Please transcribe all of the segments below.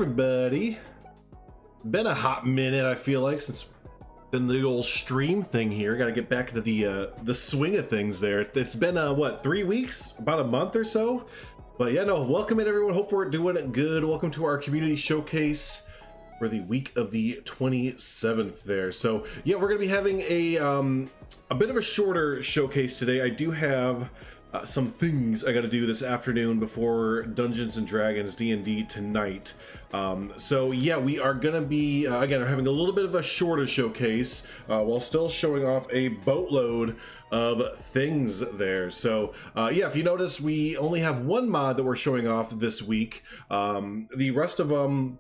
everybody. Been a hot minute, I feel like, since been the old stream thing here. Got to get back into the swing of things there. It's been what, 3 weeks, about a month or so. But yeah, no, welcome in everyone. Hope we're doing it good. Welcome to our community showcase for the week of the 27th there. So yeah, we're gonna be having a bit of a shorter showcase today. I do have some things I got to do this afternoon before Dungeons and Dragons D&D tonight. So yeah, we are gonna be again having a little bit of a shorter showcase while still showing off a boatload of things there. So yeah, if you notice, we only have one mod that we're showing off this week. The rest of them,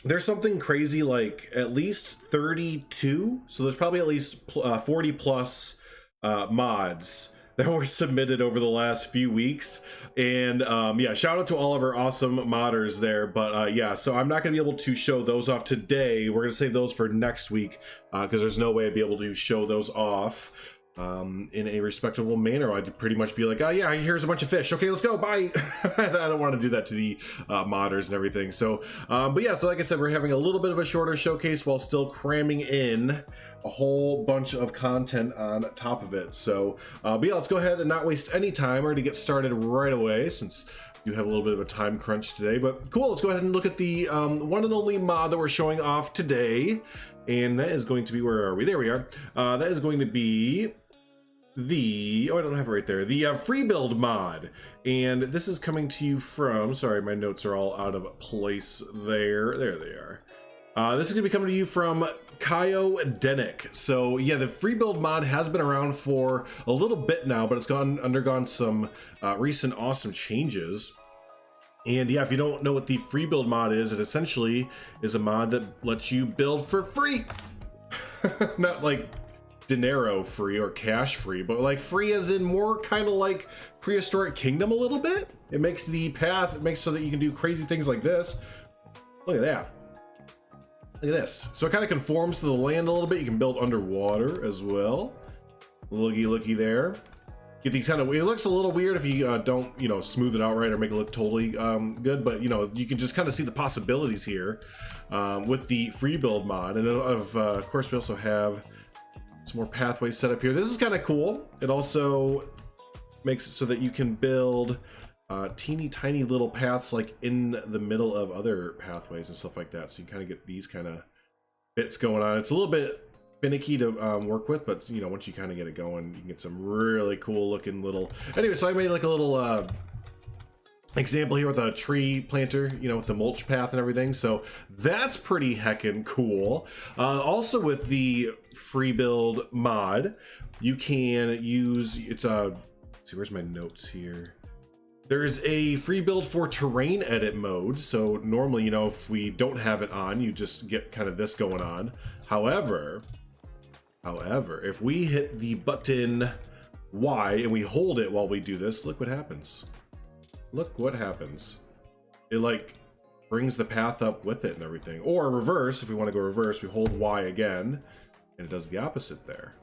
there's something crazy like at least 32, so there's probably at least 40 plus mods that were submitted over the last few weeks. And yeah, shout out to all of our awesome modders there. But yeah, so I'm not gonna be able to show those off today. We're gonna save those for next week because there's no way I'd be able to show those off in a respectable manner. I'd pretty much be like, oh yeah, here's a bunch of fish, okay, let's go, bye. I don't want to do that to the modders and everything. So but yeah, so like I said, we're having a little bit of a shorter showcase while still cramming in a whole bunch of content on top of it. So but yeah, let's go ahead and not waste any time. We're gonna get started right away since you have a little bit of a time crunch today. But cool, let's go ahead and look at the one and only mod that we're showing off today. And that is going to be, where are we? There we are. That is going to be the, oh, I don't have it right there, the free build mod. And this is coming to you from, sorry, my notes are all out of place there. There they are. This is gonna be coming to you from Kaio Denick. So yeah, the free build mod has been around for a little bit now, but it's undergone some recent awesome changes. And yeah, if you don't know what the free build mod is, it essentially is a mod that lets you build for free. Not like dinero free or cash free, but like free as in more kind of like Prehistoric Kingdom a little bit. It makes the path, it makes so that you can do crazy things like this. Look at that. Look at this. So it kind of conforms to the land a little bit. You can build underwater as well. Looky there. Get these kind of, it looks a little weird if you don't, you know, smooth it out right or make it look totally good, but you know, you can just kind of see the possibilities here with the free build mod. And of course, we also have some more pathways set up here. This is kind of cool. It also makes it so that you can build teeny tiny little paths like in the middle of other pathways and stuff like that. So you kind of get these kind of bits going on. It's a little bit finicky to work with, but you know, once you kind of get it going, you can get some really cool looking little, anyway. So I made like a little example here with a tree planter, you know, with the mulch path and everything. So that's pretty heckin' cool. Also with the free build mod, you can use, it's a, let's see, where's my notes here? There's a free build for terrain edit mode. So normally, you know, if we don't have it on, you just get kind of this going on. However, if we hit the button Y and we hold it while we do this, look what happens. Look what happens. It like brings the path up with it and everything. Or reverse, if we want to go reverse, we hold Y again and it does the opposite there.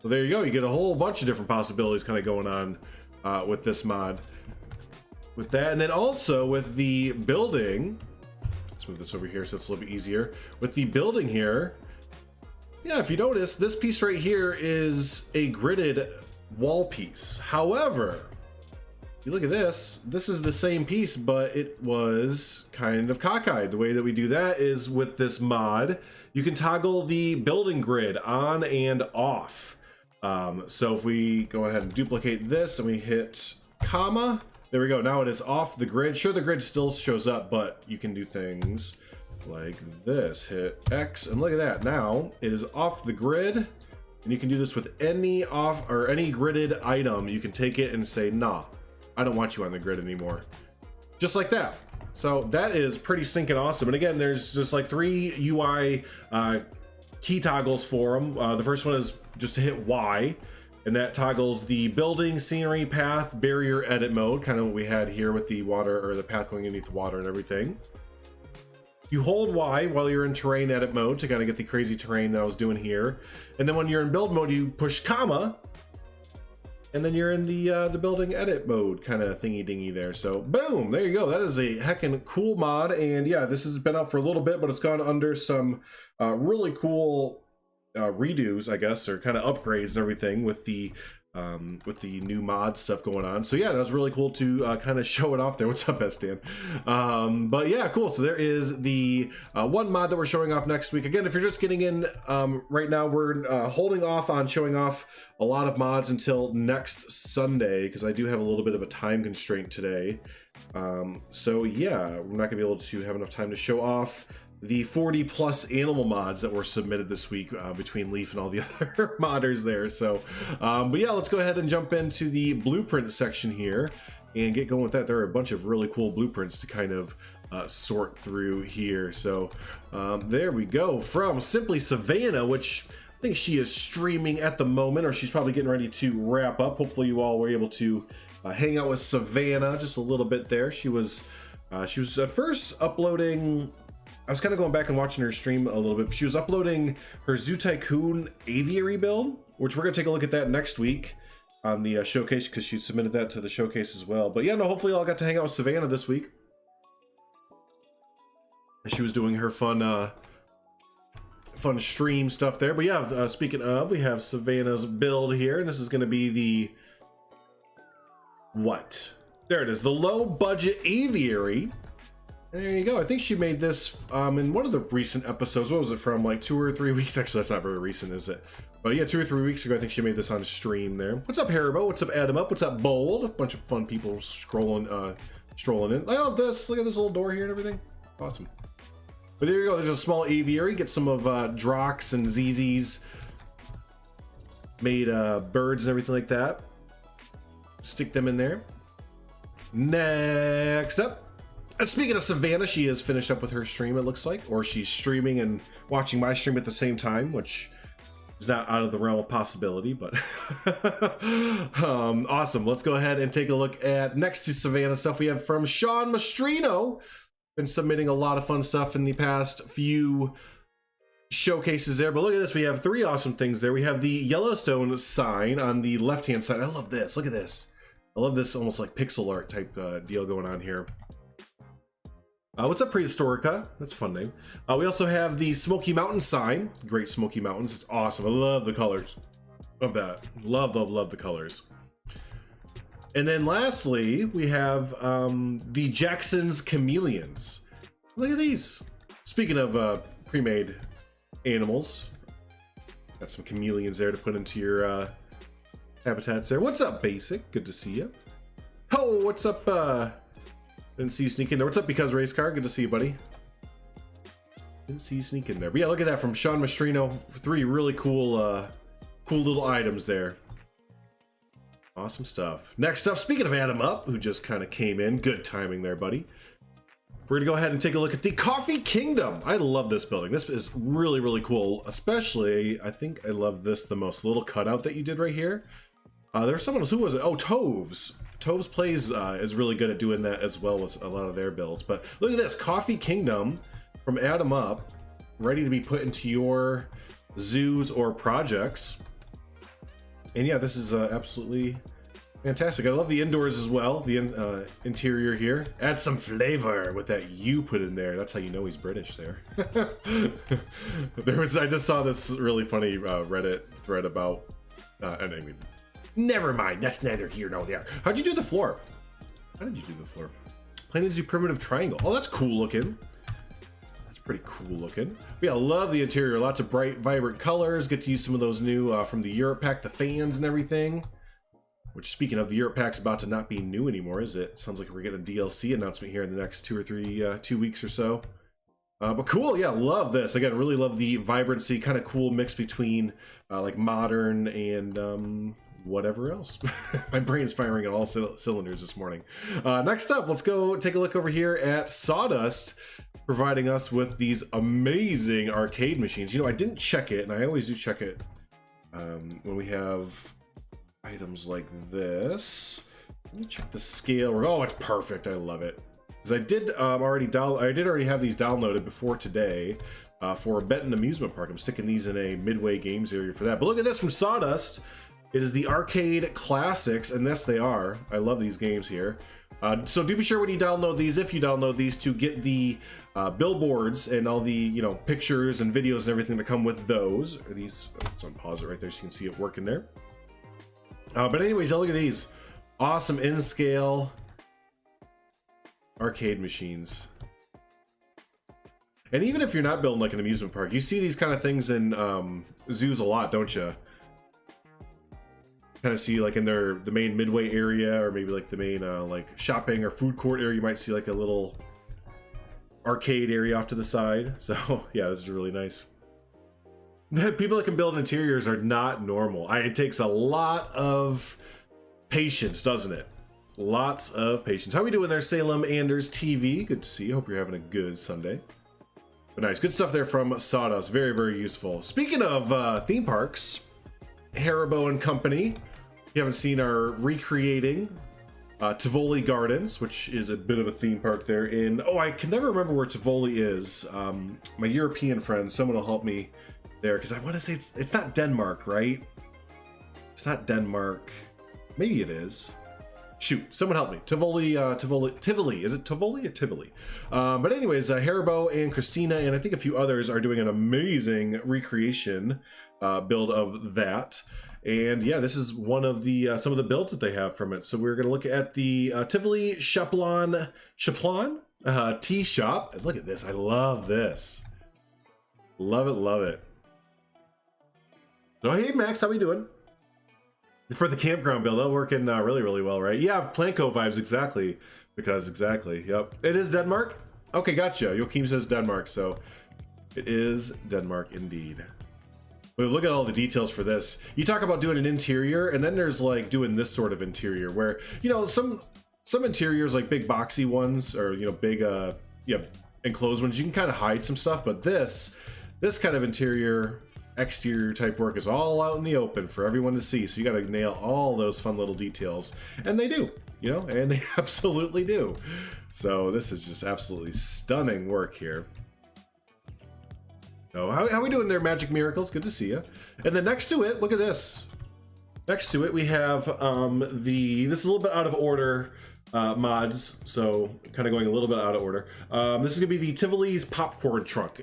So there you go. You get a whole bunch of different possibilities kind of going on with this mod. With that, and then also with the building, let's move this over here so it's a little bit easier. With the building here, yeah, if you notice, this piece right here is a gridded wall piece. However, if you look at this, this is the same piece, but it was kind of cockeyed. The way that we do that is with this mod, you can toggle the building grid on and off. So if we go ahead and duplicate this and we hit comma, there we go. Now it is off the grid. Sure, the grid still shows up, but you can do things like this. Hit X and look at that. Now it is off the grid, and you can do this with any off or any gridded item. You can take it and say, nah, I don't want you on the grid anymore. Just like that. So that is pretty stinking awesome. And again, there's just like 3 UI key toggles for them. The first one is just to hit Y, and that toggles the building, scenery, path, barrier, edit mode, kind of what we had here with the water or the path going underneath the water and everything. You hold Y while you're in terrain edit mode to kind of get the crazy terrain that I was doing here. And then when you're in build mode, you push comma and then you're in the building edit mode kind of thingy dingy there. So boom, there you go. That is a heckin' cool mod. And yeah, this has been out for a little bit, but it's gone under some really cool redos, I guess, or kind of upgrades and everything with the new mod stuff going on. So yeah, that was really cool to kind of show it off there. What's up, S-Dan? But yeah, cool. So there is the one mod that we're showing off next week. Again, if you're just getting in right now, we're holding off on showing off a lot of mods until next Sunday, because I do have a little bit of a time constraint today. So yeah, we're not gonna be able to have enough time to show off the 40 plus animal mods that were submitted this week between Leaf and all the other modders there. So but yeah, let's go ahead and jump into the blueprint section here and get going with that. There are a bunch of really cool blueprints to kind of sort through here. So there we go, from Simply Savannah, which I think she is streaming at the moment, or she's probably getting ready to wrap up. Hopefully you all were able to hang out with Savannah just a little bit there. She was at first uploading, I was kind of going back and watching her stream a little bit. She was uploading her Zoo Tycoon aviary build, which we're going to take a look at that next week on the showcase, because she submitted that to the showcase as well. But yeah, no, hopefully y'all got to hang out with Savannah this week. She was doing her fun stream stuff there. But yeah, speaking of, we have Savannah's build here, and this is going to be the what? There it is, the low budget aviary. And there you go. I think she made this in one of the recent episodes. What was it from? Like 2 or 3 weeks? Actually, that's not very recent, is it? But yeah, 2 or 3 weeks ago, I think she made this on stream there. What's up, Haribo? What's up, Adam Up? What's up, Bold? A bunch of fun people strolling in. Oh, this! Look at this little door here and everything. Awesome. But there you go. There's a small aviary. Get some of Drox and Zizi's made birds and everything like that. Stick them in there. Next up. And speaking of Savannah, she has finished up with her stream, it looks like, or she's streaming and watching my stream at the same time, which is not out of the realm of possibility, but awesome. Let's go ahead and take a look at next to Savannah stuff we have from Sean Masrino. Been submitting a lot of fun stuff in the past few showcases there, but look at this. We have 3 awesome things there. We have the Yellowstone sign on the left-hand side. I love this. Look at this. I love this almost like pixel art type deal going on here. What's up, Prehistorica? That's a fun name. We also have the Smoky Mountain sign. Great Smoky Mountains. It's awesome. I love the colors of that. Love, love, love the colors. And then lastly, we have the Jackson's Chameleons. Look at these. Speaking of pre-made animals, got some chameleons there to put into your habitats there. What's up, Basic? Good to see you. Oh, what's up? Didn't see you sneak in there. What's up, Because Race Car? Good to see you, buddy. Didn't see you sneak in there. But yeah, look at that from Sean Mastrino. 3 really cool, cool little items there. Awesome stuff. Next up, speaking of Adam Up, who just kind of came in. Good timing there, buddy. We're going to go ahead and take a look at the Coffee Kingdom. I love this building. This is really, really cool. Especially, I think I love this the most. The little cutout that you did right here. There's someone else, who was it? Oh, Toves. Toves Plays is really good at doing that as well as a lot of their builds. But look at this, Coffee Kingdom from Adam Up, ready to be put into your zoos or projects. And yeah, this is absolutely fantastic. I love the indoors as well, the interior here. Add some flavor with that U put in there. That's how you know he's British there. I just saw this really funny Reddit thread about, I mean, never mind, that's neither here nor there. How'd you do the floor? How did you do the floor? Plain Zoo Primitive Triangle. Oh, that's cool looking. That's pretty cool looking. But yeah, I love the interior. Lots of bright, vibrant colors. Get to use some of those new from the Europe pack, the fans and everything. Which, speaking of, the Europe pack's about to not be new anymore, is it? Sounds like we're getting a DLC announcement here in the next 2 weeks or so. But cool, yeah, love this. Again, really love the vibrancy, kind of cool mix between like modern and whatever else. My brain's firing on all cylinders this morning. Next up, let's go take a look over here at Sawdust, providing us with these amazing arcade machines. You know, I didn't check it, and I always do check it when we have items like this. Let me check the scale. Oh, it's perfect. I love it. Because I did already have these downloaded before today for a Benton amusement park. I'm sticking these in a Midway Games area for that. But look at this from Sawdust. It is the arcade classics, and yes, they are. I love these games here. So do be sure when you download these, if you download these, to get the billboards and all the, you know, pictures and videos and everything that come with those. These, let's unpause it right there so you can see it working there. But anyways, look at these awesome in-scale arcade machines. And even if you're not building like an amusement park, you see these kind of things in zoos a lot, don't you? Kind of see like in the main midway area, or maybe like the main like shopping or food court area, you might see like a little arcade area off to the side. So yeah, this is really nice. People that can build interiors are not normal. It takes a lot of patience, doesn't it? Lots of patience. How we doing there, Salem Anders TV? Good to see you. Hope you're having a good Sunday. But nice, good stuff there from Sawdust. Very, very useful. Speaking of theme parks, Haribo and Company, if you haven't seen, are recreating Tivoli Gardens, which is a bit of a theme park there in, oh, I can never remember where Tivoli is. My European friend, someone will help me there, because I want to say it's not Denmark, right? It's not Denmark. Maybe it is. Shoot, someone help me. Tivoli. Is it Tivoli or Tivoli? But anyways, Haribo and Christina and I think a few others are doing an amazing recreation build of that. And yeah, this is one of the some of the builds that they have from it. So we're gonna look at the Tivoli Chaplon tea shop. And look at this. I love this. Love it, love it. So hey Max, how we doing? For the campground build, that's working really, really well, right? Yeah, Planko vibes, exactly. Because, exactly, yep. It is Denmark? Okay, gotcha. Joachim says Denmark, so it is Denmark indeed. But look at all the details for this. You talk about doing an interior, and then there's like doing this sort of interior where, you know, some interiors, like big boxy ones, or, you know, big, yeah, enclosed ones, you can kind of hide some stuff, but this kind of interior, exterior type work is all out in the open for everyone to see, so you got to nail all those fun little details, and they do, you know, and they absolutely do. So this is just absolutely stunning work here. So how we doing there, Magic Miracles? Good to see you. And then next to it, look at this. Next to it we have this is a little bit out of order mods, so kind of going a little bit out of order. This is gonna be the Tivoli's popcorn truck,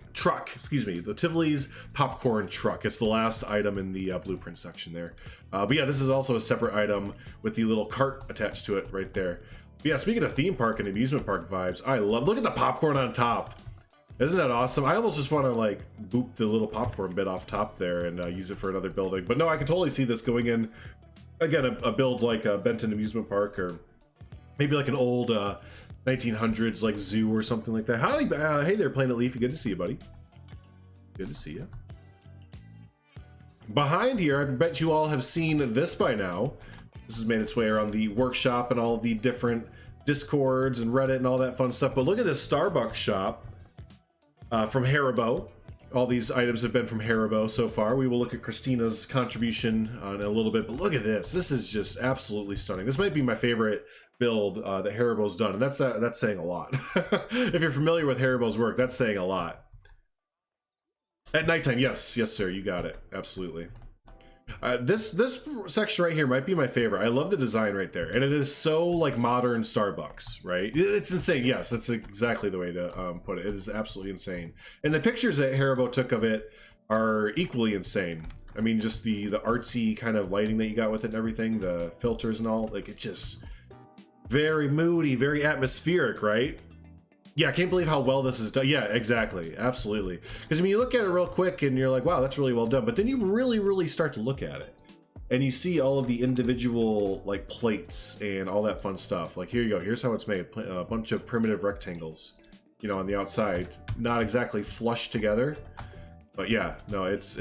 excuse me, the Tivoli's popcorn truck. It's the last item in the blueprint section there. But yeah, this is also a separate item with the little cart attached to it right there. But yeah, speaking of theme park and amusement park vibes, I love, look at the popcorn on top. Isn't that awesome? I almost just want to like boop the little popcorn bit off top there and use it for another building. But no, I can totally see this going in, again, a build like a Benton Amusement Park, or maybe like an old 1900s like zoo or something like that. Hi, hey there, Planet Leafy. Good to see you, buddy. Good to see you. Behind here, I bet you all have seen this by now. This has made its way around the workshop and all the different Discords and Reddit and all that fun stuff. But look at this Starbucks shop from Haribo. All these items have been from Haribo so far. We will look at Christina's contribution in a little bit, but look at this. This is just absolutely stunning. This might be my favorite build that Haribo's done, and that's saying a lot. If you're familiar with Haribo's work, that's saying a lot. At nighttime, yes, sir, you got it, absolutely. This section right here might be my favorite. I love the design right there, and it is so like modern Starbucks, right? It's insane. Yes, that's exactly the way to put it. It is absolutely insane, and the pictures that Haribo took of it are equally insane. I mean, just the artsy kind of lighting that you got with it and everything, the filters and all, like it's just very moody, very atmospheric, right? Yeah, I can't believe how well this is done. Yeah, exactly. Absolutely. Because I mean, you look at it real quick and you're like, wow, that's really well done. But then you really, really start to look at it. And you see all of the individual like plates and all that fun stuff. Like here you go. Here's how it's made. A bunch of primitive rectangles, you know, on the outside. Not exactly flush together. But yeah, no, it's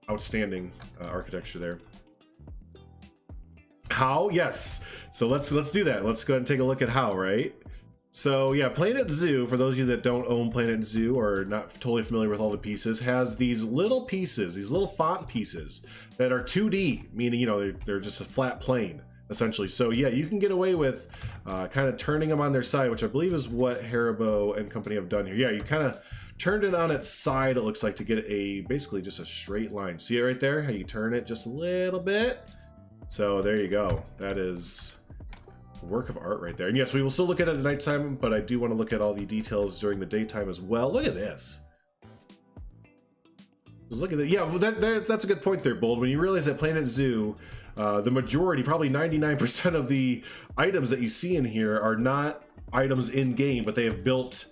outstanding architecture there. How? Yes. So let's do that. Let's go ahead and take a look at how, right? So yeah, Planet Zoo, for those of you that don't own Planet Zoo or are not totally familiar with all the pieces, has these little pieces, these little font pieces that are 2D, meaning, you know, they're just a flat plane. essentially. So yeah, you can get away with kind of turning them on their side, which I believe is what Haribo and company have done here. Yeah, you kind of turned it on its side, it looks like, to get a basically just a straight line. See it right there, how you turn it just a little bit? So there you go. That is a work of art right there. And yes, we will still look at it at nighttime, but I do want to look at all the details during the daytime as well. Look at this. Just look at that. Yeah, well, that's a good point there, Bold. When you realize that Planet Zoo, the majority, probably 99% of the items that you see in here are not items in game, but they have built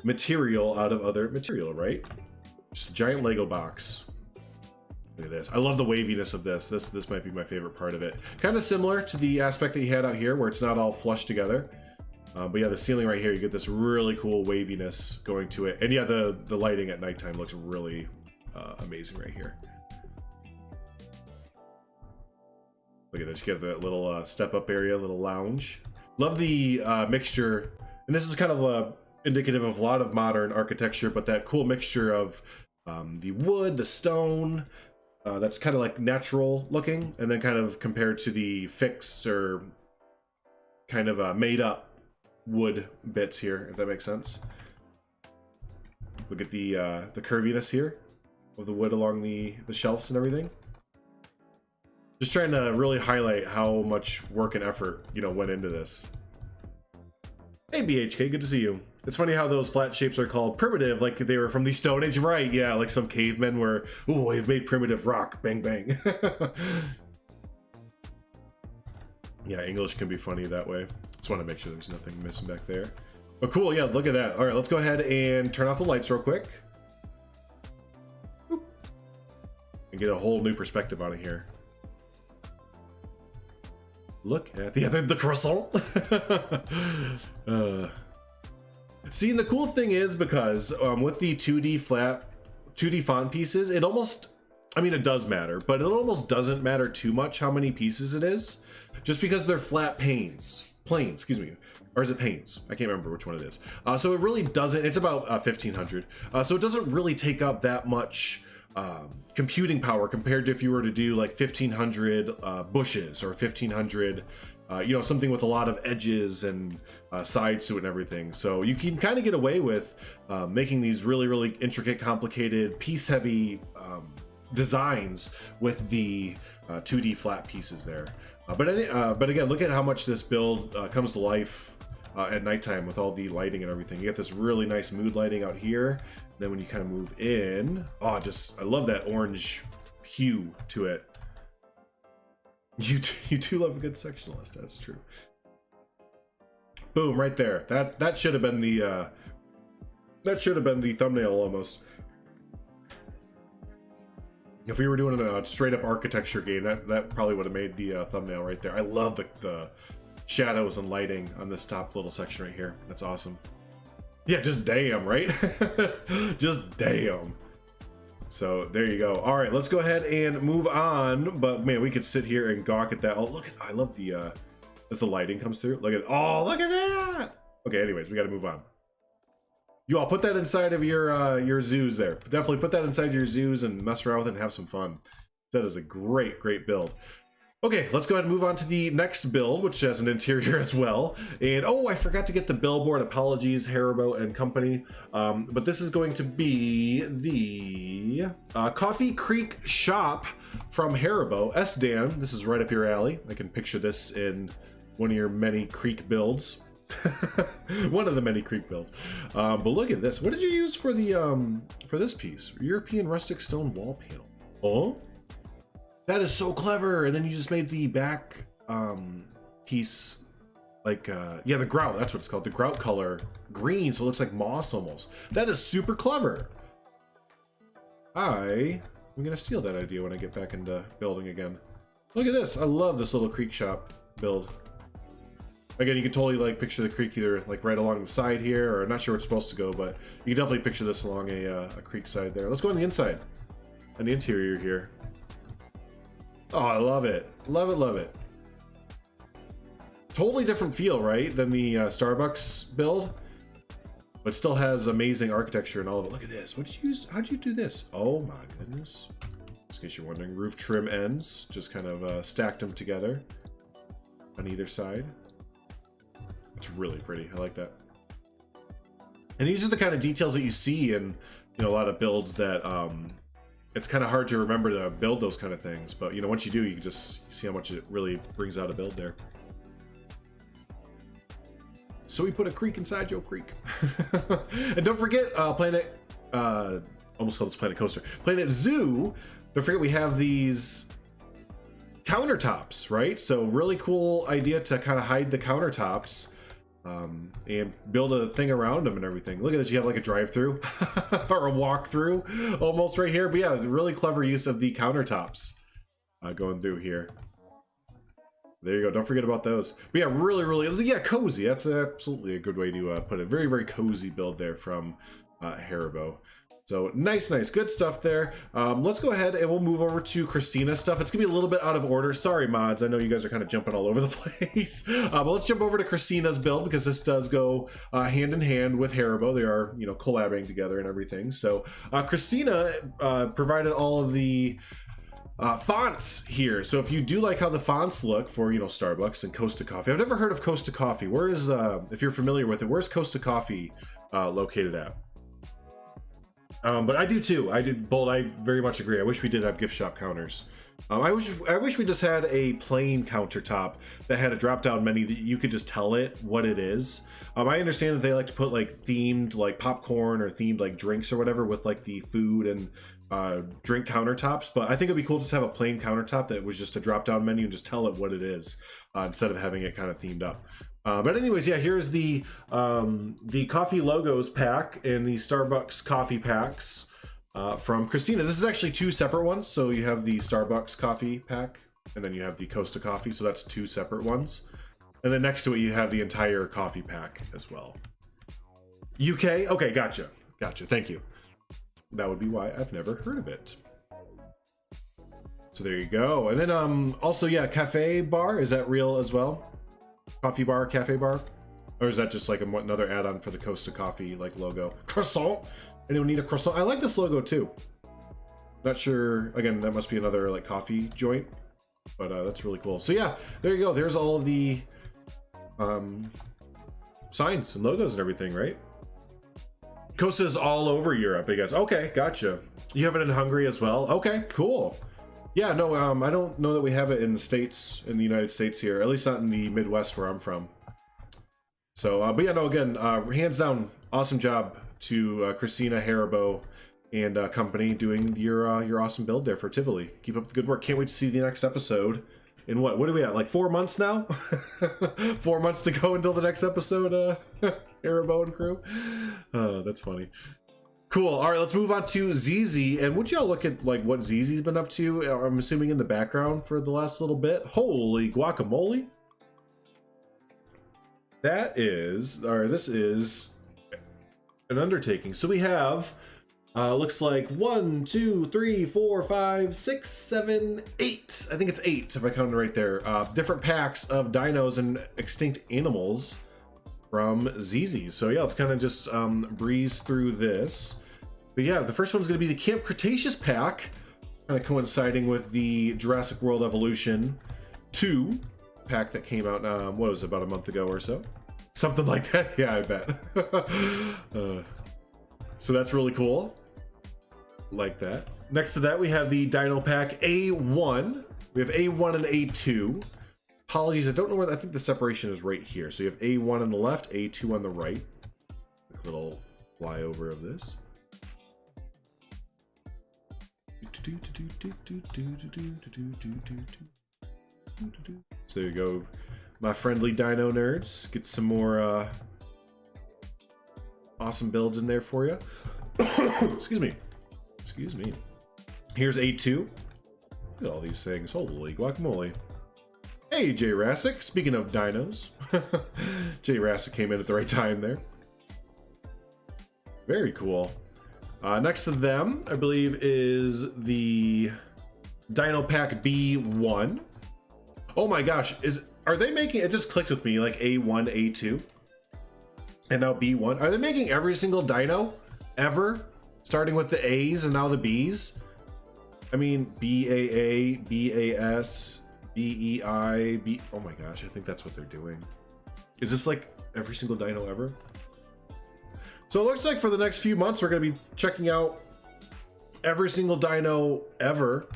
material out of other material, right? Just a giant Lego box. Look at this. I love the waviness of this. This might be my favorite part of it. Kind of similar to the aspect that you had out here, where it's not all flushed together. But yeah, the ceiling right here, you get this really cool waviness going to it. And yeah, the lighting at nighttime looks really amazing right here. Look at this. You get that little step up area, little lounge. Love the mixture. And this is kind of indicative of a lot of modern architecture, but that cool mixture of the wood, the stone, that's kind of like natural looking, and then kind of compared to the fixed or kind of made up wood bits here, if that makes sense. Look at the curviness here of the wood along the shelves and everything. Just trying to really highlight how much work and effort, you know, went into this. Hey BHK, good to see you. It's funny how those flat shapes are called primitive, like they were from the Stone Age, right? Yeah, like some cavemen were, ooh, we've made primitive rock, bang bang. Yeah, English can be funny that way. Just want to make sure there's nothing missing back there. But cool, yeah, look at that. All right, let's go ahead and turn off the lights real quick. Boop. And get a whole new perspective on it here. Look at the croissant. See, and the cool thing is, because with the 2D font pieces, it almost, I mean, it does matter, but it almost doesn't matter too much how many pieces it is, just because they're flat planes, excuse me. Or is it panes? I can't remember which one it is. So it really doesn't, it's about 1500. So it doesn't really take up that much computing power compared to if you were to do like 1500 bushes or 1500, you know, something with a lot of edges and sides to it and everything. So you can kind of get away with making these really, really intricate, complicated, piece-heavy designs with the 2D flat pieces there. But again, look at how much this build comes to life at nighttime with all the lighting and everything. You get this really nice mood lighting out here. Then when you kind of move in, oh, I love that orange hue to it. You do love a good sectionalist, that's true. Boom, right there. That should have been the thumbnail almost. If we were doing a straight up architecture game, that probably would have made the thumbnail right there. I love the shadows and lighting on this top little section right here. That's awesome. Yeah, just damn, right? Just damn. So there you go. All right, let's go ahead and move on. But man, we could sit here and gawk at that. Oh, look at, I love the as the lighting comes through. Look at, oh, look at that. Okay, anyways, we got to move on. You all put that inside of your zoos there. Definitely put that inside your zoos and mess around with it and have some fun. That is a great, great build. Okay, let's go ahead and move on to the next build, which has an interior as well. And oh, I forgot to get the billboard. Apologies, Haribo and company. But this is going to be the Coffee Creek Shop from Haribo. Dan, this is right up your alley. I can picture this in one of your many creek builds. One of the many creek builds. But look at this. What did you use for the for this piece? European rustic stone wall panel. Oh. That is so clever. And then you just made the back piece like yeah, the grout, that's what it's called, the grout color green, so it looks like moss almost. That is super clever. I'm gonna steal that idea when I get back into building again. Look at this. I love this little creek shop build. Again, you can totally like picture the creek either like right along the side here, or I'm not sure where it's supposed to go, but you can definitely picture this along a creek side there. Let's go on the inside, on the interior here. Oh, I love it. Love it, love it. Totally different feel, right, than the Starbucks build, but still has amazing architecture and all of it. Look at this. What did you use? How'd you do this? Oh my goodness. Just in case you're wondering, roof trim ends. Just kind of stacked them together. on either side. It's really pretty. I like that. And these are the kind of details that you see in, you know, a lot of builds that it's kind of hard to remember to build those kind of things. But, you know, once you do, you can just see how much it really brings out a build there. So we put a creek inside Joe Creek. And don't forget, Planet, almost called this Planet Coaster. Planet Zoo, don't forget we have these countertops, right? So really cool idea to kind of hide the countertops. And build a thing around them and everything. Look at this, you have like a drive-through or a walk-through almost right here. But yeah, it's a really clever use of the countertops going through here. There you go, don't forget about those. But yeah, really, yeah, cozy. That's absolutely a good way to put it. Very, very cozy build there from Haribo. So nice, good stuff there. Let's go ahead and we'll move over to Christina's stuff. It's gonna be a little bit out of order. Sorry, mods. I know you guys are kind of jumping all over the place. But let's jump over to Christina's build because this does go hand in hand with Haribo. They are, you know, collaborating together and everything. So Christina provided all of the fonts here. So if you do like how the fonts look for, you know, Starbucks and Costa Coffee. I've never heard of Costa Coffee. Where is, if you're familiar with it, where's Costa Coffee located at? But I do too. Bold, I very much agree. I wish we did have gift shop counters. I wish we just had a plain countertop that had a drop-down menu that you could just tell it what it is. I understand that they like to put like themed like popcorn or themed like drinks or whatever with like the food and drink countertops, but I think it'd be cool just to have a plain countertop that was just a drop-down menu and just tell it what it is instead of having it kind of themed up. But anyways, yeah, here's the coffee logos pack and the Starbucks coffee packs from Christina. This is actually two separate ones. So you have the Starbucks coffee pack and then you have the Costa Coffee. So that's two separate ones. And then next to it, you have the entire coffee pack as well. UK? Okay, gotcha. Thank you. That would be why I've never heard of it. So there you go. And then also, yeah, cafe bar. Is that real as well? Coffee bar, cafe bar? Or is that just like another add-on for the Costa Coffee like logo? Croissant? Anyone need a croissant? I like this logo too. Not sure, again, that must be another like coffee joint, but that's really cool. So yeah, there you go. There's all of the signs and logos and everything, right? Costa's all over Europe, I guess. Okay, gotcha. You have it in Hungary as well? Okay, cool. Yeah, no, I don't know that we have it in the States, in the United States here, at least not in the Midwest where I'm from. So, but yeah, no, again, hands down, awesome job to Christina, Haribo, and company doing your awesome build there for Tivoli. Keep up the good work. Can't wait to see the next episode. In what are we at, like 4 months now? 4 months to go until the next episode, Haribo and crew. That's funny. Cool. All right, let's move on to Zizi. And would y'all look at like what Zizi's been up to? I'm assuming in the background for the last little bit. Holy guacamole. That is, or this is an undertaking. So we have, looks like 1, 2, 3, 4, 5, 6, 7, 8. I think it's 8 if I count it right there. Different packs of dinos and extinct animals from Zizi. So yeah, let's kind of just breeze through this. But yeah, the first one's going to be the Camp Cretaceous pack, kind of coinciding with the Jurassic World Evolution 2 pack that came out, what was it, about a month ago or so? Something like that. Yeah, I bet. So that's really cool. Like that. Next to that, we have the Dino Pack A1. We have A1 and A2. Apologies, I don't know where, I think the separation is right here. So you have A1 on the left, A2 on the right. A little flyover of this. So there you go, my friendly dino nerds. Get some more awesome builds in there for you. Excuse me. Here's A2. Look at all these things. Holy guacamole. Hey, Jay Rassick. Speaking of dinos, Jay Rassick came in at the right time there. Very cool. Next to them, I believe, is the Dino Pack B1. Oh my gosh, are they making, it just clicked with me, like A1, A2, and now B1. Are they making every single dino ever, starting with the A's and now the B's? I mean, BAA, BAS, B-E-I-B. Oh my gosh, I think that's what they're doing. Is this like every single dino ever? So it looks like for the next few months, we're going to be checking out every single dino ever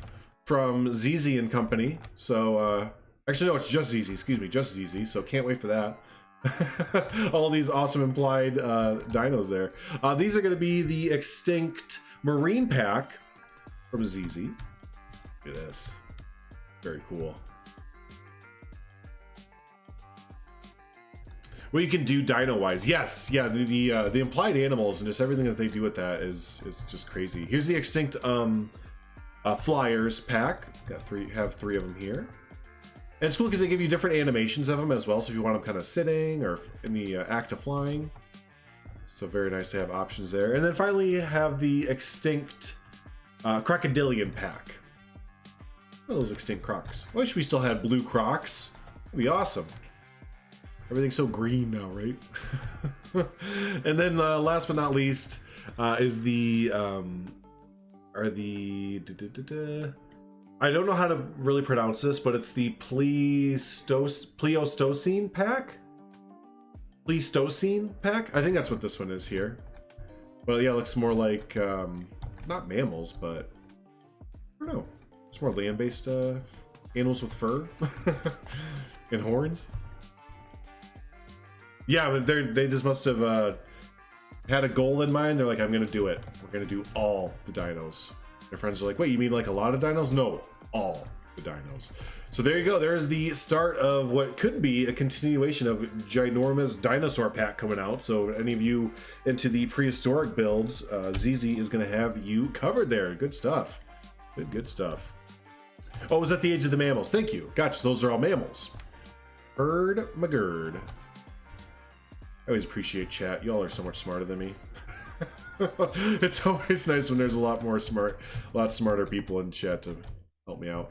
from Zizi and company. So, actually, no, it's just Zizi. Excuse me, just Zizi. So can't wait for that. All these awesome implied dinos there. These are going to be the extinct marine pack from Zizi. Look at this. Very cool. What you can do dino-wise. Yes, yeah, the implied animals and just everything that they do with that is just crazy. Here's the extinct flyers pack. Have three of them here. And it's cool because they give you different animations of them as well. So if you want them kind of sitting or in the act of flying. So very nice to have options there. And then finally you have the extinct crocodilian pack. Oh, those extinct crocs. I wish we still had blue crocs. That'd be awesome. Everything's so green now, right? And then last but not least is the I don't know how to really pronounce this, but it's the Pleistocene pack? Pleistocene pack? I think that's what this one is here. Well, yeah, it looks more like, not mammals, but I don't know. It's more land-based animals with fur and horns. Yeah, but they just must have had a goal in mind. They're like, I'm gonna do it. We're gonna do all the dinos. Their friends are like, wait, you mean like a lot of dinos? No, all the dinos. So there you go. There's the start of what could be a continuation of ginormous dinosaur pack coming out. So any of you into the prehistoric builds, Zizi is gonna have you covered there. Good stuff. Good stuff. Oh, it was at the age of the mammals. Thank you. Gotcha. Those are all mammals. Bird McGird. I always appreciate chat. Y'all are so much smarter than me. It's always nice when there's a lot smarter people in chat to help me out.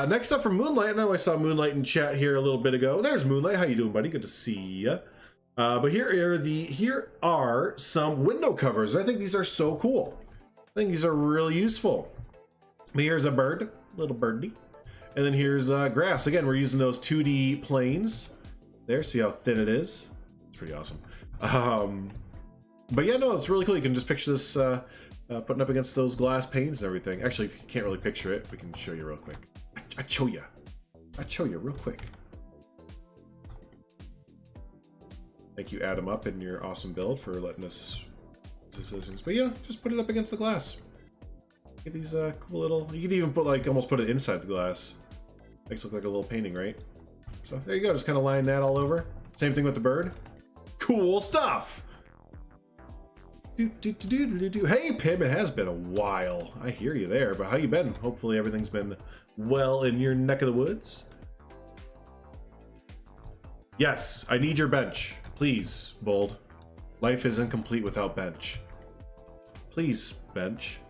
Next up from Moonlight. I know I saw Moonlight in chat here a little bit ago. There's Moonlight. How you doing, buddy? Good to see ya. But here are some window covers. I think these are so cool. I think these are really useful. Here's a bird, little birdie, and then here's grass. Again, we're using those 2D planes. There, see how thin it is. Pretty awesome. But yeah, no, it's really cool. You can just picture this putting up against those glass panes and everything. Actually, if you can't really picture it, we can show you real quick. I show you real quick. Thank you, Adam Up, and your awesome build for letting us decisions. But yeah, just put it up against the glass. Get these cool little. You could even put almost put it inside the glass. Makes it look like a little painting, right? So there you go. Just kind of line that all over. Same thing with the bird. Cool stuff. Hey Pim, it has been a while. I hear you there, but how you been? Hopefully everything's been well in your neck of the woods. Yes, I need your bench. Please, Bold. Life is incomplete without bench. Please, bench.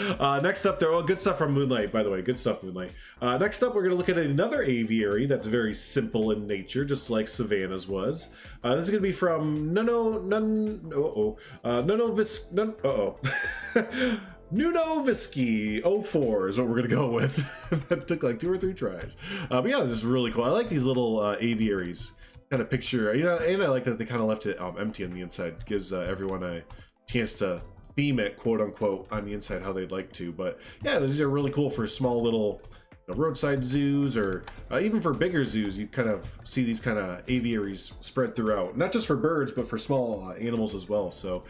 Next up there, good stuff from Moonlight, by the way. Good stuff, Moonlight. Next up, we're going to look at another aviary that's very simple in nature, just like Savannah's was. This is going to be from Nunovisky 04 is what we're going to go with. That took like 2 or 3 tries. But yeah, this is really cool. I like these little aviaries. Kind of picture, and I like that they kind of left it empty on the inside. Gives everyone a chance to theme it, quote unquote, on the inside how they'd like to. But yeah, these are really cool for small little roadside zoos, or even for bigger zoos. You kind of see these kind of aviaries spread throughout, not just for birds but for small animals as well. So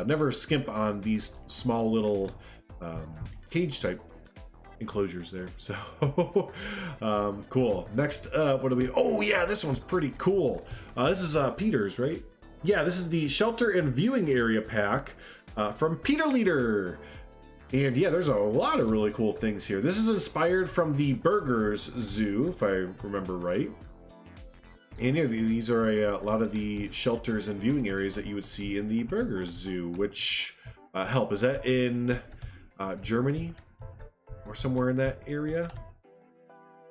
never skimp on these small little cage type enclosures there. So cool. Next up, what do we, oh yeah, this one's pretty cool. This is Peter's, right? Yeah, this is the shelter and viewing area pack from Peter Leader. And yeah, there's a lot of really cool things here. This is inspired from the Burgers Zoo, if I remember right. And yeah, these are a lot of the shelters and viewing areas that you would see in the Burgers Zoo, which help. Is that in Germany or somewhere in that area?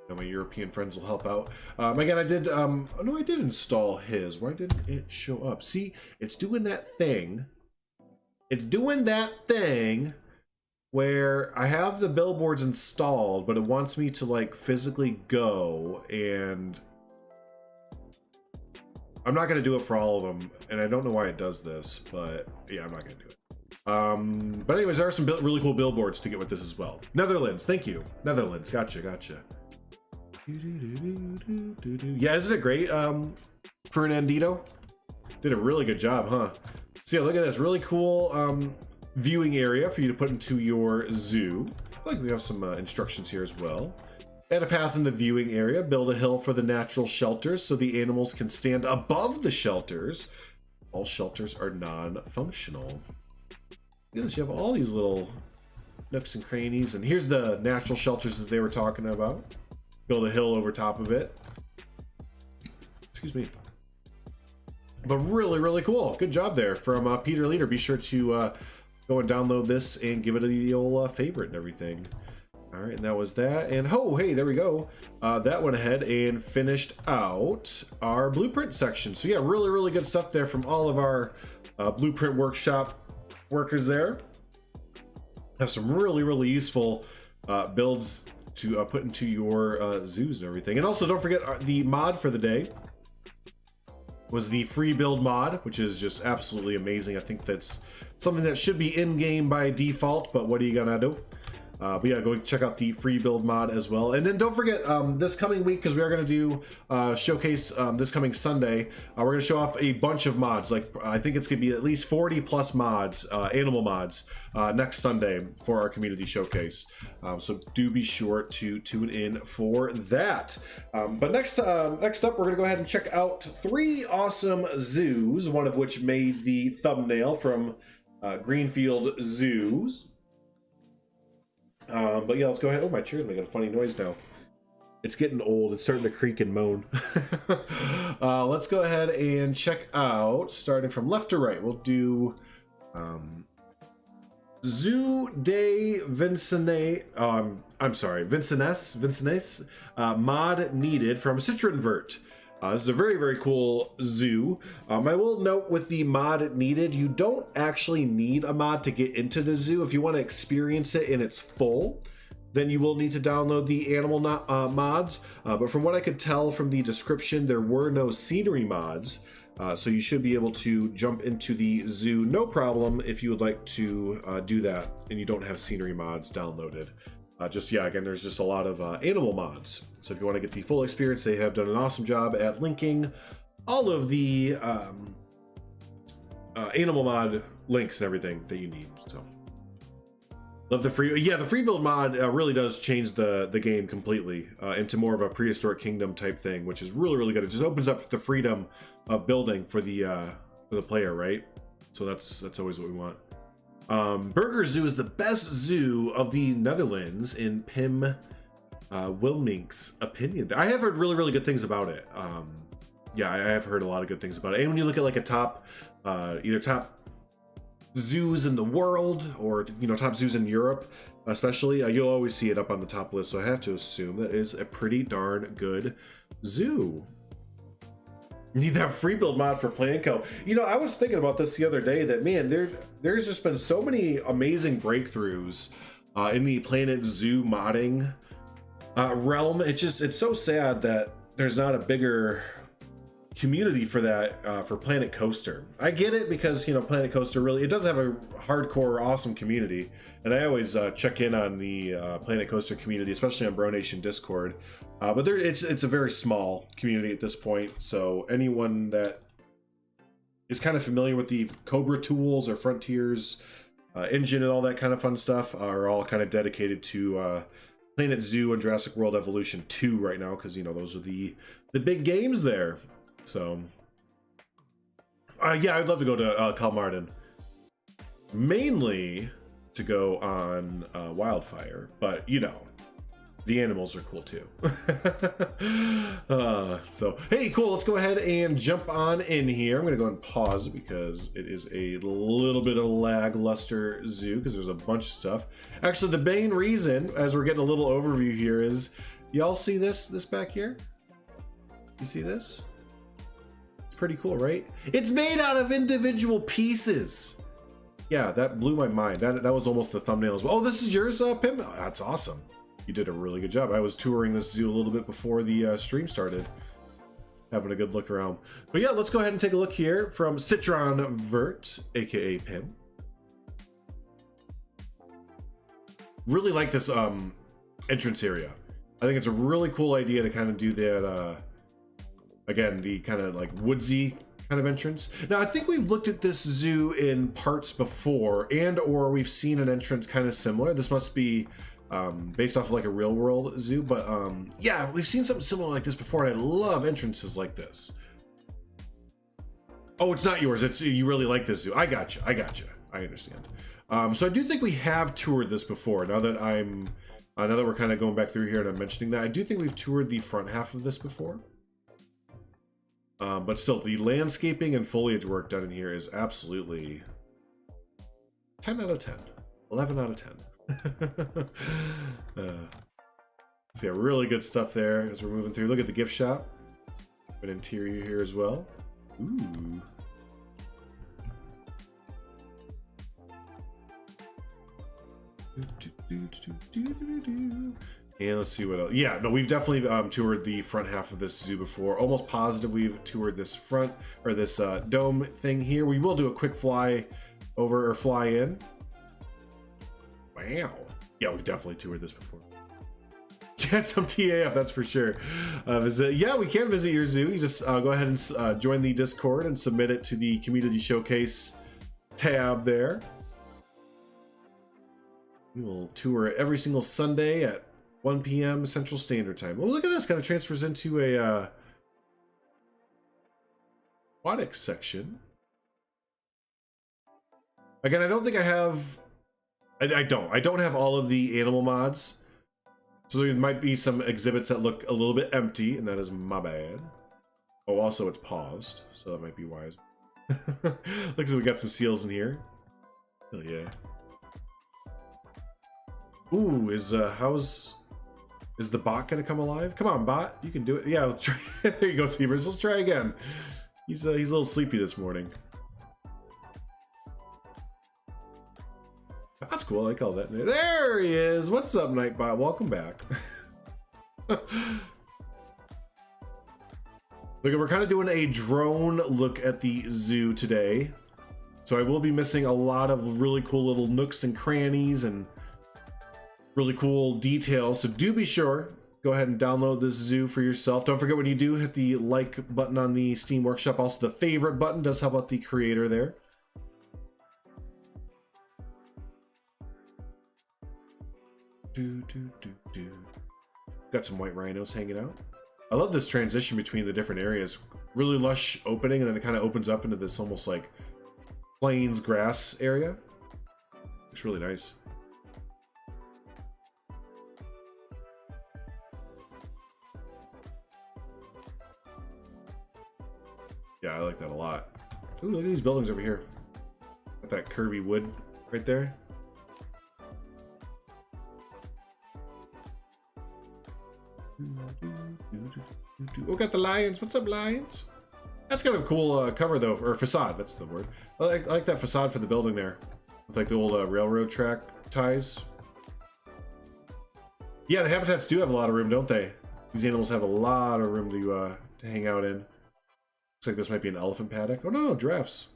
My European friends will help out. Again, I did, oh no, I did install his. Why didn't it show up? See, it's doing that thing. It's doing that thing where I have the billboards installed, but it wants me to like physically go, and I'm not going to do it for all of them, and I don't know why it does this, but yeah, I'm not going to do it. But anyways, there are some really cool billboards to get with this as well. Netherlands, thank you. Netherlands, gotcha. Yeah, isn't it great for an Andito? Did a really good job, huh? So yeah, look at this, really cool viewing area for you to put into your zoo. I feel like we have some instructions here as well. And a path in the viewing area. Build a hill for the natural shelters so the animals can stand above the shelters. All shelters are non-functional. Look at this, you have all these little nooks and crannies. And here's the natural shelters that they were talking about. Build a hill over top of it. Excuse me. But really, really cool. Good job there from Peter Leader. Be sure to go and download this and give it the old favorite and everything. All right, and that was that. And oh, hey, there we go. That went ahead and finished out our blueprint section. So yeah, really, really good stuff there from all of our blueprint workshop workers there. Have some really, really useful builds to put into your zoos and everything. And also don't forget the mod for the day was the free build mod, which is just absolutely amazing. I think that's something that should be in game by default, but what are you gonna do? But yeah, go check out the free build mod as well. And then don't forget this coming week, because we are going to do showcase this coming Sunday, we're going to show off a bunch of mods. Like I think it's going to be at least 40 plus mods, animal mods, next Sunday for our community showcase. So do be sure to tune in for that. But next up, we're going to go ahead and check out 3 awesome zoos, one of which made the thumbnail from Greenfield Zoos. But yeah, let's go ahead. Oh, my chair's making a funny noise now. It's getting old. It's starting to creak and moan. Let's go ahead and check out, starting from left to right. We'll do Zoo de Vincennes. I'm sorry, Vincennes. Mod needed from Citronvert. This is a very, very cool zoo. I will note with the mod needed, you don't actually need a mod to get into the zoo. If you want to experience it in its full, then you will need to download the animal mods. But from what I could tell from the description, there were no scenery mods. So you should be able to jump into the zoo, no problem, if you would like to do that and you don't have scenery mods downloaded. Yeah, again, there's just a lot of animal mods. So if you want to get the full experience, they have done an awesome job at linking all of the animal mod links and everything that you need. So love the free, yeah, the free build mod really does change the game completely into more of a prehistoric kingdom type thing, which is really, really good. It just opens up the freedom of building for the player, right? So that's always what we want. Burger Zoo is the best zoo of the Netherlands in Pim Wilmink's opinion. I have heard really, really good things about it. Yeah, I have heard a lot of good things about it. And when you look at like a top, either top zoos in the world or, you know, top zoos in Europe, especially, you'll always see it up on the top list. So I have to assume that is a pretty darn good zoo. Need that free build mod for Plan Co. You know, I was thinking about this the other day that, man, there's just been so many amazing breakthroughs in the Planet Zoo modding realm. It's so sad that there's not a bigger community for that for Planet Coaster. I get it because, you know, Planet Coaster really, it does have a hardcore awesome community, and I always check in on the Planet Coaster community, especially on Bro Nation Discord. But it's a very small community at this point, so anyone that is kind of familiar with the Cobra tools or Frontiers engine and all that kind of fun stuff are all kind of dedicated to Planet Zoo and Jurassic World Evolution 2 right now, because, you know, those are the big games there. So yeah, I'd love to go to Calmartin, mainly to go on Wildfire, but you know, the animals are cool too. So hey, cool, let's go ahead and jump on in here. I'm gonna go and pause because it is a little bit of lackluster zoo because there's a bunch of stuff. Actually, the main reason, as we're getting a little overview here, is y'all see this back here? You see this? Pretty cool, right? It's made out of individual pieces. Yeah, that blew my mind. That was almost the thumbnail as well. Oh, this is yours, Pim? Oh, that's awesome. You did a really good job. I was touring this zoo a little bit before the stream started, having a good look around. But yeah, let's go ahead and take a look here from Citron Vert, aka Pim. Really like this entrance area. I think it's a really cool idea to kind of do that, again, the kind of like woodsy kind of entrance. Now, I think we've looked at this zoo in parts before, and or we've seen an entrance kind of similar. This must be based off of like a real world zoo, but yeah, we've seen something similar like this before, and I love entrances like this. Oh, it's not yours. It's you really like this zoo. I got you. I understand. So I do think we have toured this before. Now that we're kind of going back through here and I'm mentioning that, I do think we've toured the front half of this before. But still, the landscaping and foliage work done in here is absolutely 10 out of 10, 11 out of 10. So yeah, really good stuff there as we're moving through. Look at the gift shop, an interior here as well. Ooh. And let's see what else. Yeah, no, we've definitely toured the front half of this zoo before. Almost positive we've toured this front, or this dome thing here. We will do a quick fly over, or fly in. Wow. Yeah, we've definitely toured this before. Yeah, some TAF, that's for sure. Yeah, we can visit your zoo. You just go ahead and join the Discord and submit it to the Community Showcase tab there. We will tour every single Sunday at 1 p.m. Central Standard Time. Oh, look at this. Kind of transfers into a aquatics section. Again, I don't think I have... I don't have all of the animal mods. So there might be some exhibits that look a little bit empty, and that is my bad. Oh, also it's paused, so that might be wise. Looks like we got some seals in here. Hell yeah. Ooh, is the bot gonna come alive? Come on, bot, you can do it. Yeah, let's try. There you go, Seavers. Let's try again. He's a little sleepy this morning. That's cool. I like all that. There he is. What's up, Nightbot? Welcome back. Look, we're kind of doing a drone look at the zoo today, so I will be missing a lot of really cool little nooks and crannies and really cool details. So do be sure, go ahead and download this zoo for yourself. Don't forget, when you do, hit the like button on the Steam Workshop. Also, the favorite button does help out the creator there. Got some white rhinos hanging out. I love this transition between the different areas. Really lush opening, and then it kind of opens up into this almost like plains grass area. It's really nice. Yeah, I like that a lot. Ooh, look at these buildings over here. Got that curvy wood right there. Oh, got the lions. What's up, lions? That's kind of a cool cover, though, or facade. That's the word. I like that facade for the building there, with like the old railroad track ties. Yeah, the habitats do have a lot of room, don't they? These animals have a lot of room to hang out in. Looks like this might be an elephant paddock. Oh no, giraffes.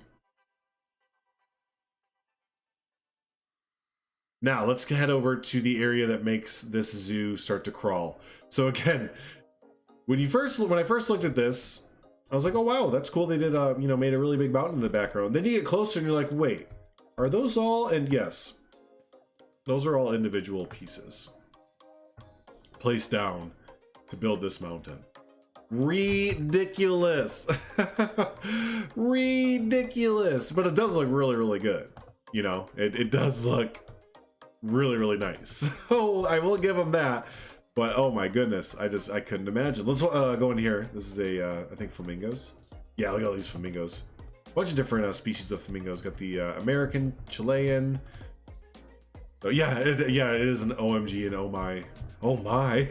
Now let's head over to the area that makes this zoo start to crawl. So again, when I first looked at this, I was like, oh wow, that's cool. They did made a really big mountain in the background. Then you get closer and you're like, wait, are those all? And yes, those are all individual pieces placed down to build this mountain. Ridiculous. Ridiculous. But it does look really, really good. You know, it does look really, really nice. So I will give them that. But oh my goodness, I couldn't imagine. Let's go in here. This is I think flamingos. Yeah, look at all these flamingos. A bunch of different species of flamingos. Got the American, Chilean. Oh yeah, it is an OMG and oh my.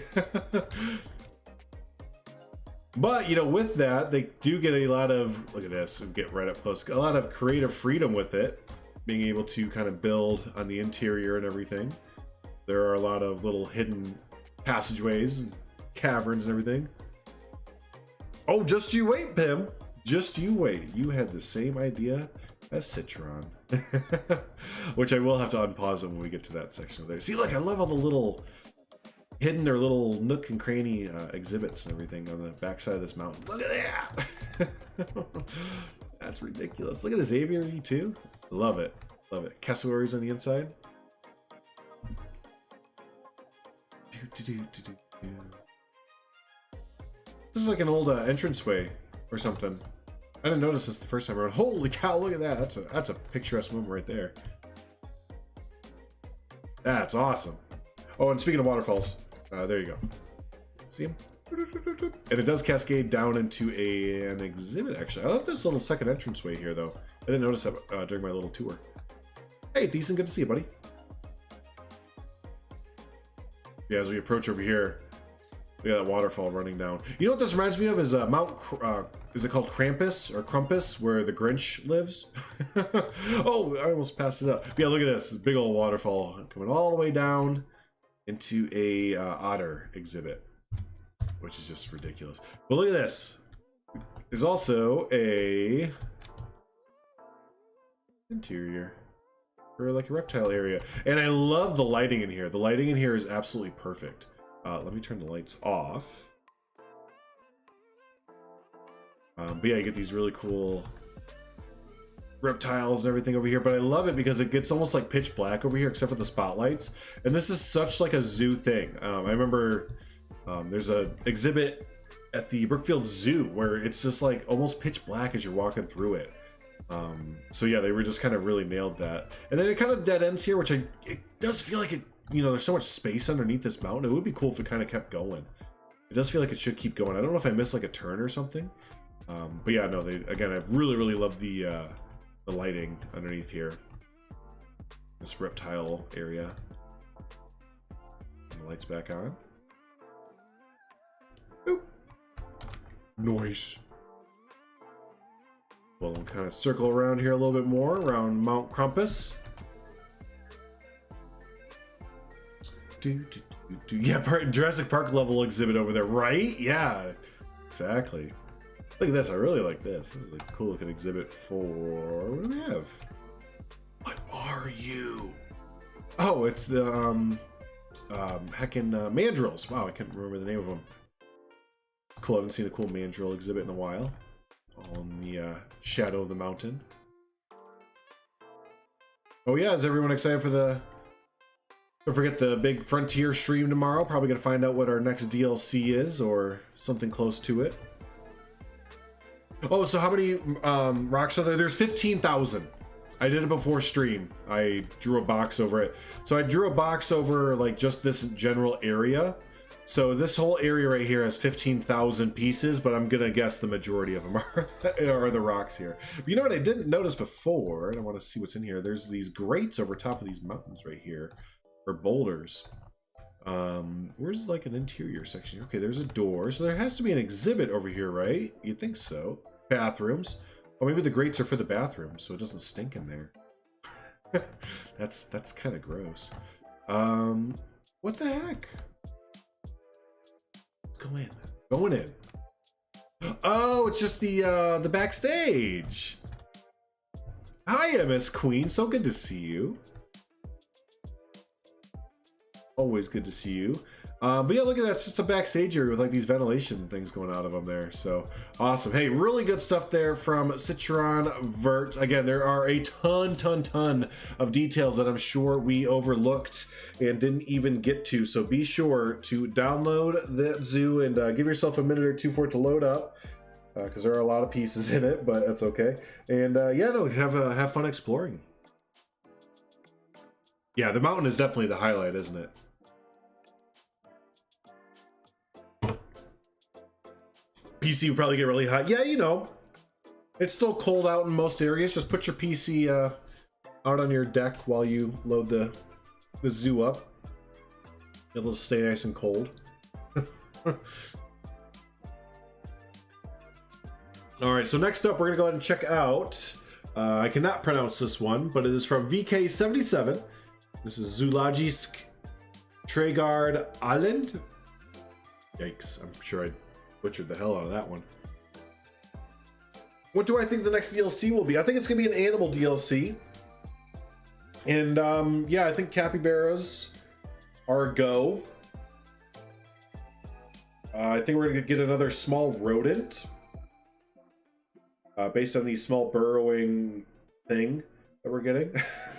But, you know, with that, they do get a lot of, look at this, and get right up close, a lot of creative freedom with it. being able to kind of build on the interior and everything. There are a lot of little hidden passageways and caverns and everything. Oh, just you wait, Pim. Just you wait. You had the same idea as Citron. Which I will have to unpause it when we get to that section there. See, look, I love all the little hidden or little nook and cranny exhibits and everything on the backside of this mountain. Look at that! That's ridiculous. Look at this aviary too. Love it. Love it. Cassowaries on the inside. This is like an old entranceway or something. I didn't notice this the first time around. Holy cow, look at that. That's a picturesque moment right there. That's awesome. Oh, and speaking of waterfalls, there you go. See them? And it does cascade down into an exhibit, actually. I love this little second entranceway here, though. I didn't notice that during my little tour. Hey, Decent, good to see you, buddy. Yeah, as we approach over here, we got that waterfall running down. You know what this reminds me of is is it called Krampus or Krampus, where the Grinch lives? Oh, I almost passed it up. Yeah, look at this big old waterfall coming all the way down into a otter exhibit, which is just ridiculous. But look at this. There's also a interior or like a reptile area, and I love the lighting in here. The lighting in here is absolutely perfect. Let me turn the lights off. But yeah, you get these really cool reptiles and everything over here, but I love it because it gets almost like pitch black over here except for the spotlights, and this is such like a zoo thing. I remember there's a exhibit at the Brookfield Zoo where it's just like almost pitch black as you're walking through it. So yeah, they were just kind of really nailed that. And then it kind of dead ends here, which it does feel like it, you know, there's so much space underneath this mountain. It would be cool if it kind of kept going. It does feel like it should keep going. I don't know if I missed like a turn or something. But yeah, no, again, I really love the lighting underneath here. This reptile area. And the lights back on. Oop. Noise. Well, we'll kind of circle around here a little bit more, around Mount Krampus. Yeah, Jurassic Park level exhibit over there, right? Yeah, exactly. Look at this. I really like this. This is a cool looking exhibit for... What do we have? What are you? Oh, it's the heckin' mandrills. Wow, I can't remember the name of them. Cool. I haven't seen a cool mandrill exhibit in a while. All in the shadow of the mountain. Oh yeah, is everyone excited for the... Don't forget the big Frontier stream tomorrow. Probably gonna find out what our next DLC is, or something close to it. Oh, so how many rocks are there? There's 15,000. I did it before stream. I drew a box over it. So I drew a box over like just this general area. So this whole area right here has 15,000 pieces, but I'm gonna guess the majority of them are the rocks here. But you know what I didn't notice before, and I want to see what's in here. There's these grates over top of these mountains right here. Or boulders. Where's like an interior section? Okay, there's a door, so there has to be an exhibit over here, right? You'd think so. Bathrooms. Oh, maybe the grates are for the bathrooms, so it doesn't stink in there. that's kind of gross. What the heck? Let's go in. Going in. Oh, it's just the backstage. Hi, MS Queen. So good to see you. Always good to see you. But yeah, look at that. It's just a backstage area with like these ventilation things going out of them there. So awesome. Hey, really good stuff there from Citron Vert. Again, there are a ton of details that I'm sure we overlooked and didn't even get to. So be sure to download that zoo and give yourself a minute or two for it to load up. Because there are a lot of pieces in it, but that's okay. And yeah, no, have fun exploring. Yeah, the mountain is definitely the highlight, isn't it? PC would probably get really hot. Yeah, you know, it's still cold out in most areas. Just put your PC out on your deck while you load the zoo up. It'll stay nice and cold. All right, so next up, we're gonna go ahead and check out I cannot pronounce this one, but it is from VK77. This is Zoologisk Tregard Island. Yikes, I'm sure I butchered the hell out of that one. What do I think the next DLC will be? I think it's going to be an animal DLC. And yeah, I think capybaras are a go. I think we're going to get another small rodent. Based on the small burrowing thing that we're getting.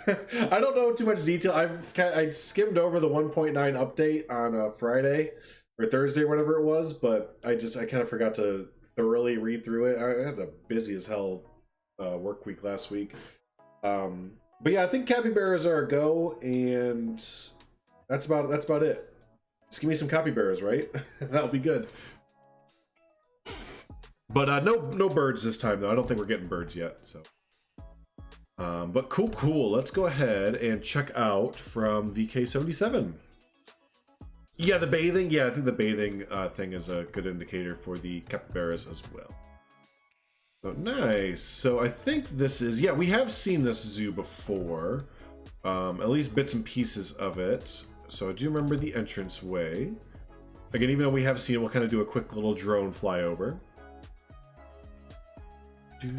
I don't know too much detail. I skimmed over the 1.9 update on Friday or Thursday, whatever it was, but I kind of forgot to thoroughly read through it. I had a busy as hell work week last week. But yeah, I think capybaras are a go, and that's about it. Just give me some capybaras, right? That'll be good. But no birds this time, though. I don't think we're getting birds yet. So, but cool. Let's go ahead and check out from VK77. Yeah, the bathing. Yeah, I think the bathing thing is a good indicator for the capybaras as well. So nice. So I think this is, yeah, we have seen this zoo before, at least bits and pieces of it. So I do remember the entranceway. Again, even though we have seen it, we'll kind of do a quick little drone flyover. Do.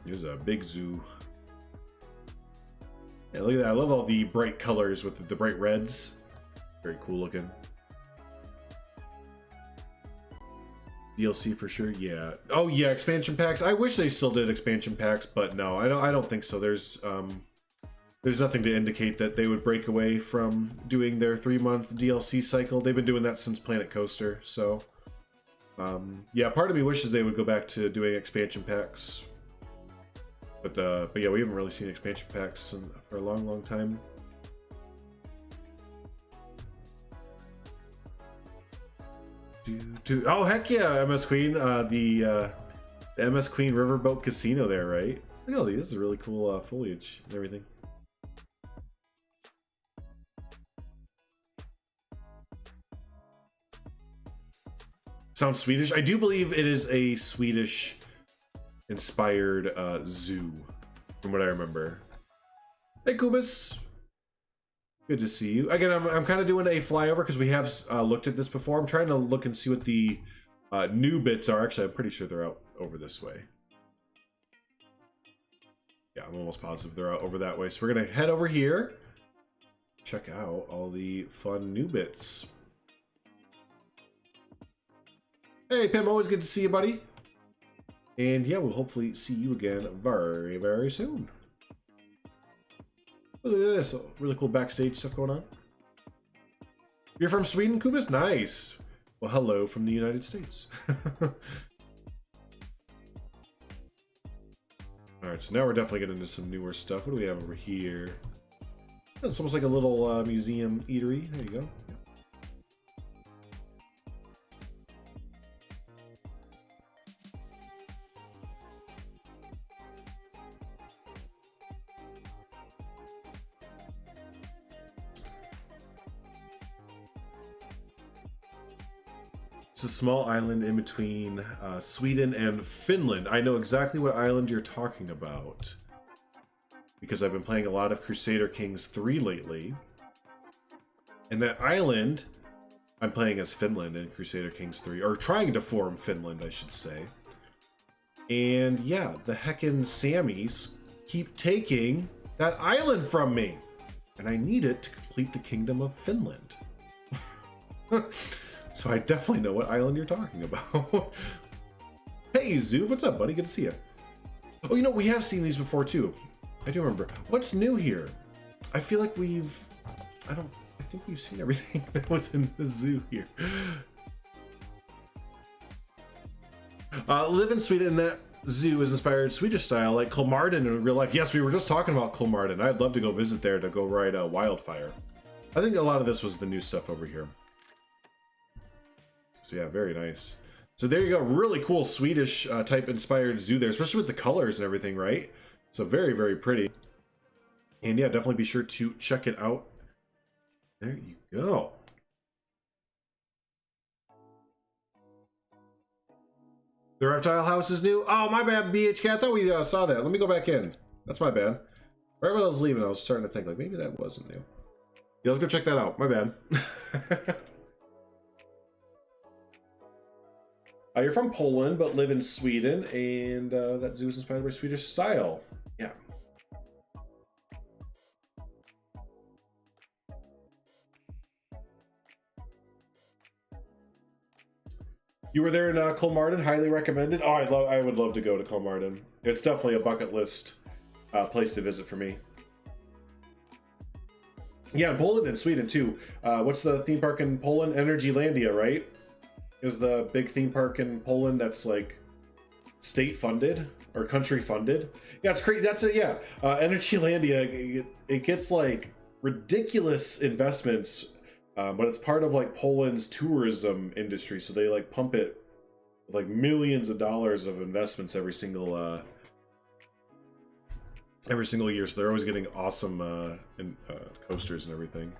Here's a big zoo. Yeah, look at that. I love all the bright colors with the bright reds. Very cool looking. DLC for sure, yeah. Oh yeah, expansion packs. I wish they still did expansion packs, but no, I don't think so. There's nothing to indicate that they would break away from doing their 3-month DLC cycle. They've been doing that since Planet Coaster, so yeah, part of me wishes they would go back to doing expansion packs. But yeah, we haven't really seen expansion packs for a long time. Oh heck yeah, MS Queen, the MS Queen Riverboat Casino there, right? Look at all these. This is really cool foliage and everything. Sounds Swedish. I do believe it is a Swedish inspired zoo, from what I remember. Hey Kubus, good to see you again. I'm kind of doing a flyover because we have looked at this before. I'm trying to look and see what the new bits are. Actually, I'm pretty sure they're out over this way. Yeah, I'm almost positive they're out over that way. So we're gonna head over here, check out all the fun new bits. Hey Pim, always good to see you, buddy. And yeah, we'll hopefully see you again very soon. Look at this, really cool backstage stuff going on. You're from Sweden, Kubis? Nice. Well, hello from the United States. Alright, so now we're definitely getting into some newer stuff. What do we have over here? It's almost like a little museum eatery. There you go. It's a small island in between Sweden and Finland. I know exactly what island you're talking about, because I've been playing a lot of Crusader Kings 3 lately. And that island, I'm playing as Finland in Crusader Kings 3, or trying to form Finland, I should say. And yeah, the heckin' Sammies keep taking that island from me, and I need it to complete the Kingdom of Finland. So I definitely know what island you're talking about. Hey, Zoo, what's up, buddy? Good to see you. Oh, you know, we have seen these before, too. I do remember. What's new here? I feel like I think we've seen everything that was in the zoo here. Live in Sweden, and that zoo is inspired Swedish style, like Kolmarden in real life. Yes, we were just talking about Kolmarden. I'd love to go visit there to go ride Wildfire. I think a lot of this was the new stuff over here. So yeah, very nice. So there you go, really cool Swedish type inspired zoo there, especially with the colors and everything, right? So very pretty. And yeah, definitely be sure to check it out. There you go. The reptile house is new. Oh, my bad, BHK. I thought we saw that. Let me go back in. That's my bad. Right when I was leaving, I was starting to think, like, maybe that wasn't new. Yeah, let's go check that out. My bad. You're from Poland, but live in Sweden, and that zoo is inspired by Swedish style. Yeah. You were there in Kolmarden, highly recommended. Oh, I would love to go to Kolmarden. It's definitely a bucket list place to visit for me. Yeah, in Poland and Sweden too. What's the theme park in Poland? Energylandia, right? Is the big theme park in Poland that's like state funded or country funded? Yeah, it's crazy. That's Energylandia. It gets like ridiculous investments. But it's part of like Poland's tourism industry, so they like pump it with like millions of dollars of investments every single year. So they're always getting awesome coasters and everything.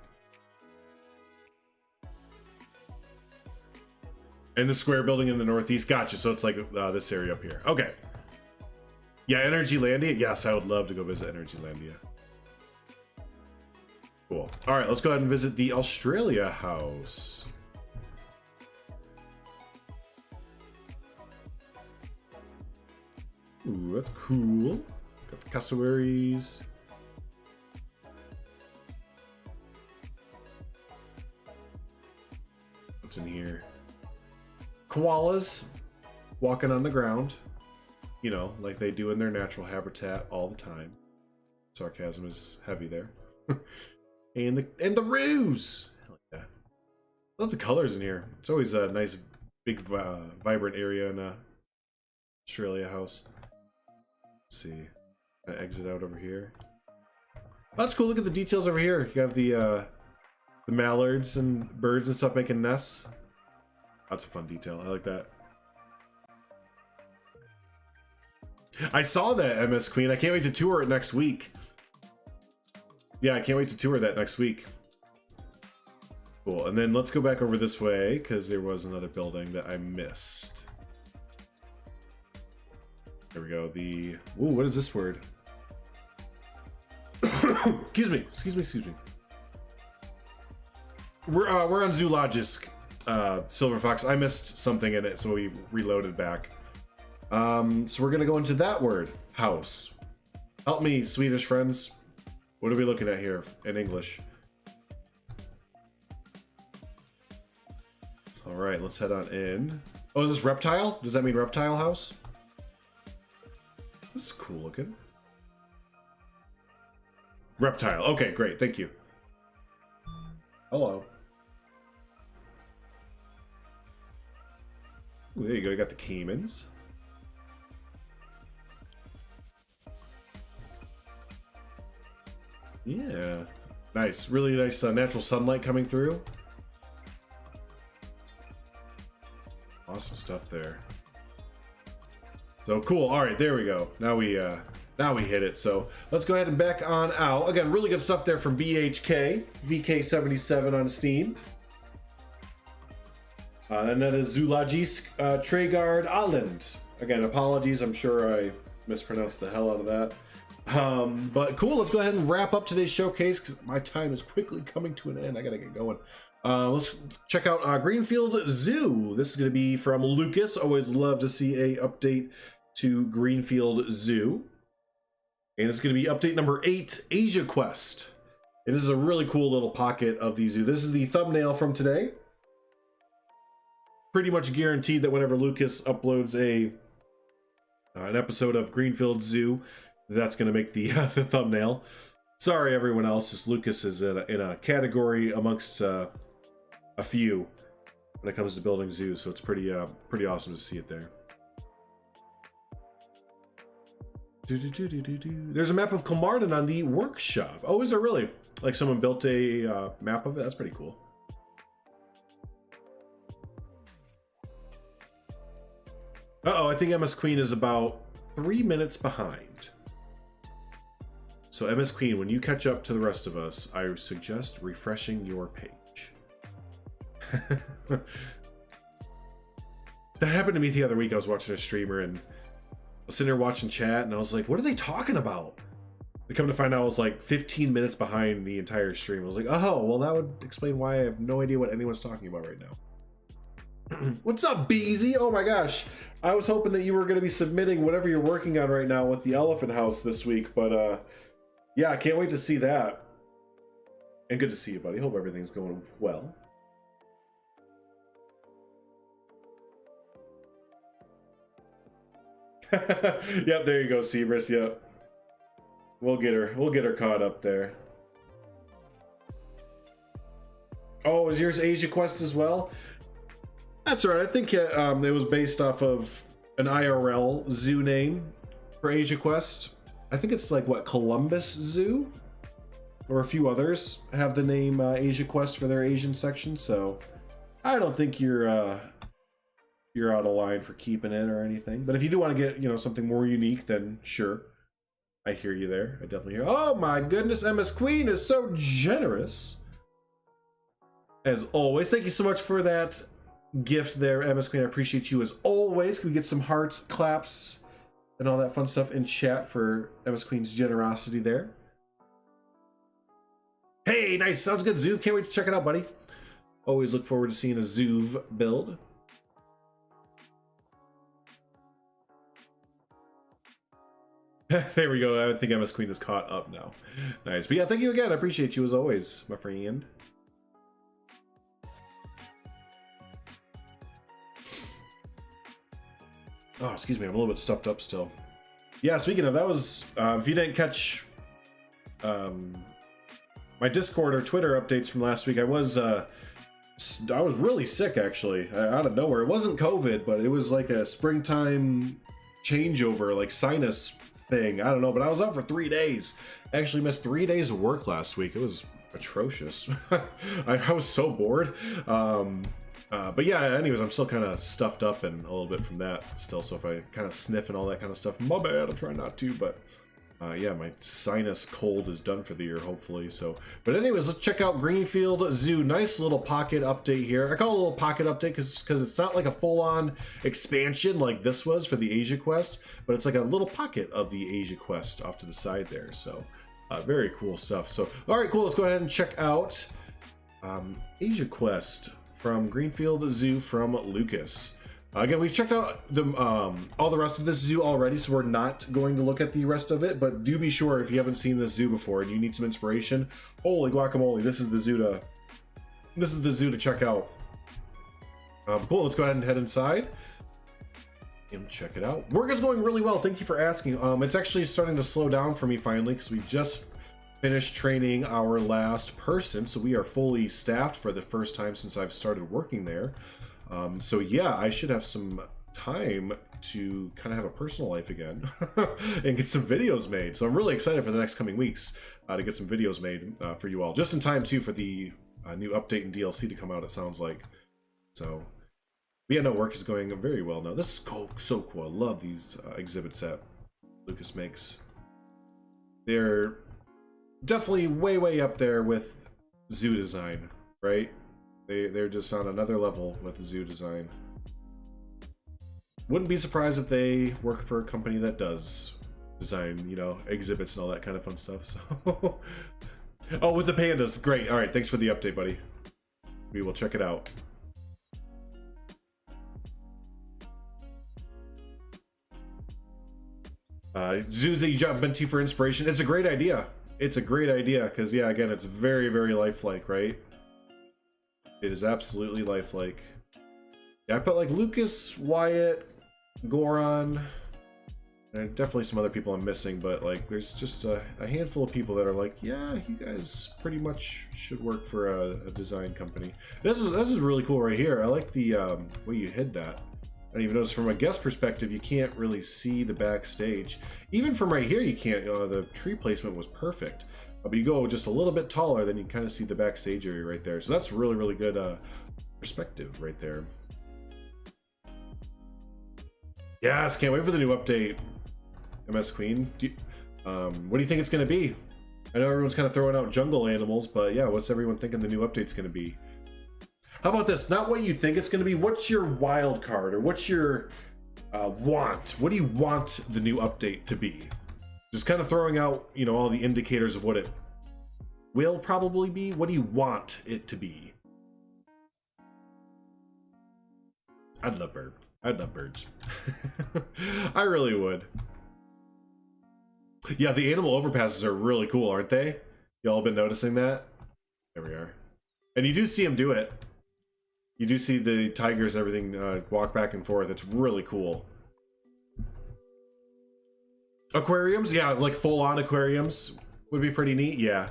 And the square building in the northeast, gotcha. So it's like this area up here. Okay. Yeah, Energylandia. Yes, I would love to go visit Energylandia. Cool. All right, let's go ahead and visit the Australia house. Ooh, that's cool. Got the cassowaries. What's in here? Koalas walking on the ground. You know, like they do in their natural habitat all the time. Sarcasm is heavy there. And the roos. I like that. I love the colors in here. It's always a nice, big, vibrant area in a Australia house. Let's see. Can I exit out over here? Oh, that's cool. Look at the details over here. You have the mallards and birds and stuff making nests. That's a fun detail. I like that. I saw that, MS Queen. I can't wait to tour it next week. Yeah, I can't wait to tour that next week. Cool, and then let's go back over this way, because there was another building that I missed. There we go, the... Ooh, what is this word? Excuse me. We're on Zoologisk, Silver Fox. I missed something in it, so we reloaded back. So we're gonna go into that word, house. Help me, Swedish friends. What are we looking at here in English? All right, let's head on in. Oh, is this reptile? Does that mean reptile house? This is cool looking. Reptile. Okay, great. Thank you. Hello. Ooh, there you go. You got the caimans. Yeah, nice. Really nice natural sunlight coming through. Awesome stuff there. So cool. All right, there we go. Now we hit it. So let's go ahead and back on out. Again, really good stuff there from BHK, VK77 on Steam. And that is Zoologisk Trädgård Island. Again, apologies. I'm sure I mispronounced the hell out of that. But cool, let's go ahead and wrap up today's showcase because my time is quickly coming to an end. I gotta get going. Let's check out Greenfield Zoo. This is gonna be from Lucas. Always love to see a update to Greenfield Zoo. And it's gonna be update number 8, Asia Quest. And this is a really cool little pocket of the zoo. This is the thumbnail from today. Pretty much guaranteed that whenever Lucas uploads an episode of Greenfield Zoo, that's going to make the thumbnail. Sorry, everyone else. This Lucas is in a category amongst a few when it comes to building zoos, so it's pretty awesome to see it there. There's a map of Kolmarden on the workshop. Oh, is there really? Like someone built a map of it? That's pretty cool. Uh-oh, I think MS Queen is about 3 minutes behind. So MS Queen, when you catch up to the rest of us, I suggest refreshing your page. That happened to me the other week. I was watching a streamer and I was sitting there watching chat and I was like, what are they talking about? I come to find out I was like 15 minutes behind the entire stream. I was like, oh, well, that would explain why I have no idea what anyone's talking about right now. What's up, Beezy? Oh my gosh. I was hoping that you were going to be submitting whatever you're working on right now with the Elephant House this week, but yeah, I can't wait to see that. And good to see you, buddy. Hope everything's going well. Yep, there you go, Seabrus. Yep. We'll get her caught up there. Oh, is yours Asia Quest as well? That's right. I think it was based off of an IRL zoo name for Asia Quest. I think it's like, what, Columbus Zoo? Or a few others have the name Asia Quest for their Asian section, so I don't think you're out of line for keeping it or anything. But if you do want to get, you know, something more unique, then sure. I hear you there. I definitely hear. Oh my goodness, MS Queen is so generous. As always, thank you so much for that gift there, MS Queen. I appreciate you as always. Can we get some hearts, claps, and all that fun stuff in chat for MS Queen's generosity there? Hey, nice. Sounds good, Zoov. Can't wait to check it out, buddy. Always look forward to seeing a Zoov build. There we go. I think MS Queen is caught up now. Nice. But yeah, thank you again. I appreciate you as always, my friend. Oh, excuse me. I'm a little bit stuffed up still. Yeah, speaking of, that was, if you didn't catch my Discord or Twitter updates from last week, I was really sick, actually, out of nowhere. It wasn't COVID, but it was like a springtime changeover, like sinus thing. I don't know, but I was up for 3 days. I actually missed 3 days of work last week. It was atrocious. I was so bored. But yeah, anyways, I'm still kind of stuffed up and a little bit from that still. So if I kind of sniff and all that kind of stuff, my bad. I'm trying not to, but yeah, my sinus cold is done for the year, hopefully. So, but anyways, let's check out Greenfield Zoo. Nice little pocket update here. I call it a little pocket update because it's not like a full-on expansion like this was for the Asia Quest, but it's like a little pocket of the Asia Quest off to the side there. So, very cool stuff. So, all right, cool. Let's go ahead and check out Asia Quest from Greenfield Zoo from Lucas. Again, we've checked out the all the rest of this zoo already, so we're not going to look at the rest of it, but do be sure if you haven't seen this zoo before and you need some inspiration, holy guacamole, this is the zoo to check out. Cool, let's go ahead and head inside and check it out. Work is going really well, thank you for asking. It's actually starting to slow down for me finally because we just finished training our last person, so we are fully staffed for the first time since I've started working there. So yeah, I should have some time to kind of have a personal life again and get some videos made. So I'm really excited for the next coming weeks to get some videos made for you all. Just in time too for the new update and DLC to come out, it sounds like. So yeah, no, work is going very well now. This is cool, so cool. I love these exhibits that Lucas makes. They're definitely way up there with zoo design, right? They're just on another level with zoo design. Wouldn't be surprised if they work for a company that does design, you know, exhibits and all that kind of fun stuff. So, oh, with the pandas, great. All right, thanks for the update, buddy. We will check it out. Zoos that you jump into for inspiration. It's a great idea. It's a great idea because, yeah, again, it's very lifelike, right? It is absolutely lifelike. Yeah, I put like Lucas, Wyatt, Goron, and definitely some other people I'm missing, but like there's just a handful of people that are like, yeah, you guys pretty much should work for a design company. This is really cool right here. I like the way you hid that. I didn't even notice from a guest perspective, you can't really see the backstage. Even from right here, you can't. The tree placement was perfect. But you go just a little bit taller, then you kind of see the backstage area right there. So that's really good perspective right there. Yes, can't wait for the new update. MS Queen, what do you think it's going to be? I know everyone's kind of throwing out jungle animals, but yeah, what's everyone thinking the new update's going to be? How about this? Not what you think it's going to be. What's your wild card, or what's your want? What do you want the new update to be? Just kind of throwing out, you know, all the indicators of what it will probably be. What do you want it to be? I'd love birds. I really would. Yeah, the animal overpasses are really cool, aren't they? Y'all been noticing that? There we are. And you do see them do it. You do see the tigers and everything walk back and forth. It's really cool. Aquariums? Yeah, like full-on aquariums would be pretty neat. Yeah.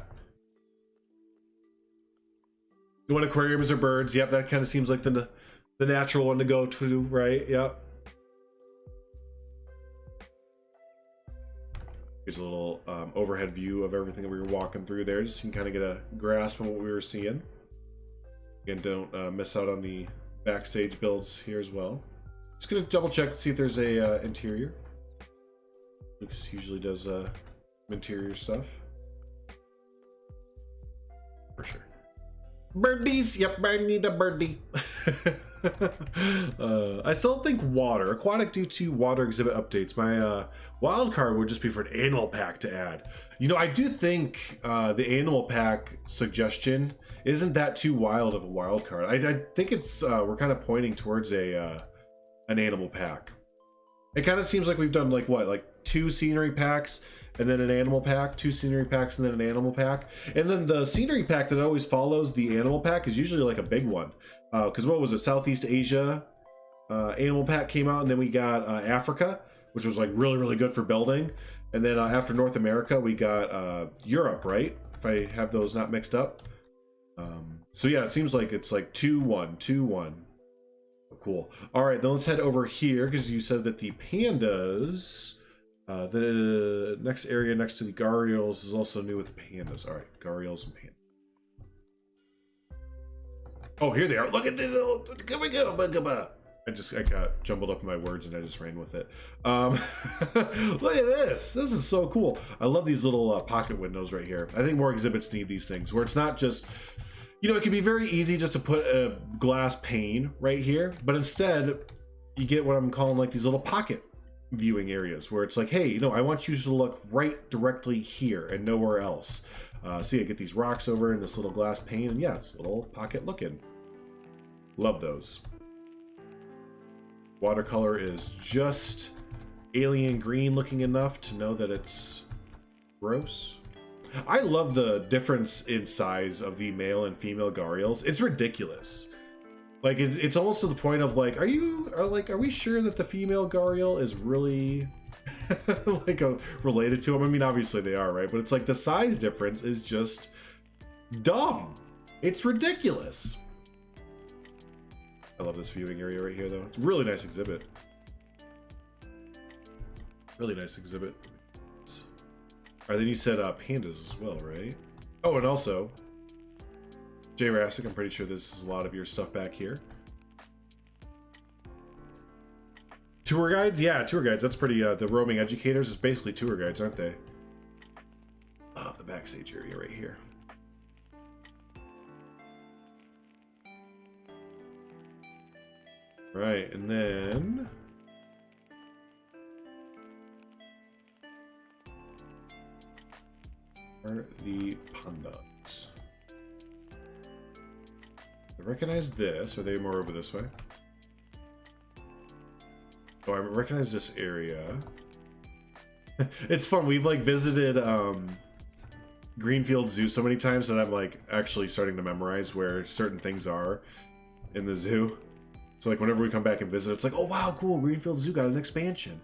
When aquariums are birds, yep, that kind of seems like the natural one to go to, right? Yep. Here's a little overhead view of everything that we were walking through there, just so you can kind of get a grasp of what we were seeing. Again, don't miss out on the backstage builds here as well. Just gonna double check to see if there's a interior. Lucas usually does interior stuff. For sure. Birdies! Yep, I need a birdie. I still think water. Aquatic due to water exhibit updates. My wild card would just be for an animal pack to add. You know, I do think the animal pack suggestion isn't that too wild of a wild card. I think it's we're kind of pointing towards an animal pack. It kind of seems like we've done like what, like 2 scenery packs and then an animal pack, 2 scenery packs and then an animal pack, and then the scenery pack that always follows the animal pack is usually like a big one. Because what was it, Southeast Asia animal pack came out, and then we got Africa, which was like really good for building, and then after North America we got Europe, right, if I have those not mixed up. So yeah, it seems like it's like 2-1 2-1. Cool. All right, then let's head over here, because you said that the pandas, the next area next to the gharials is also new with the pandas. All right, gharials and pandas. Oh, here they are. Look at this. Here we go. I got jumbled up in my words and I just ran with it. Look at this. This is so cool. I love these little pocket windows right here. I think more exhibits need these things where it's not just, you know, it can be very easy just to put a glass pane right here, but instead you get what I'm calling like these little pocket viewing areas where it's like, hey, you know, I want you to look right directly here and nowhere else. So you get these rocks over in this little glass pane, and yeah, it's a little pocket looking. Love those. Watercolor is just alien green looking enough to know that it's gross. I love the difference in size of the male and female gharials. It's ridiculous. Like it's almost to the point of like, are we sure that the female gharial is really like related to them? I mean, obviously they are, right? But it's like the size difference is just dumb. It's ridiculous. I love this viewing area right here, though. It's a really nice exhibit. Really nice exhibit. All right, then you said pandas as well, right? Oh, and also J-Rassic, I'm pretty sure this is a lot of your stuff back here. Tour guides? Yeah, tour guides. That's pretty, the roaming educators is basically tour guides, aren't they? Oh, the backstage area right here. Right, and then are the pandas. I recognize this. Are they more over this way? Oh, I recognize this area. It's fun. We've like visited Greenfield Zoo so many times that I'm like actually starting to memorize where certain things are in the zoo. So like whenever we come back and visit, it's like, oh wow, cool, Greenfield Zoo got an expansion.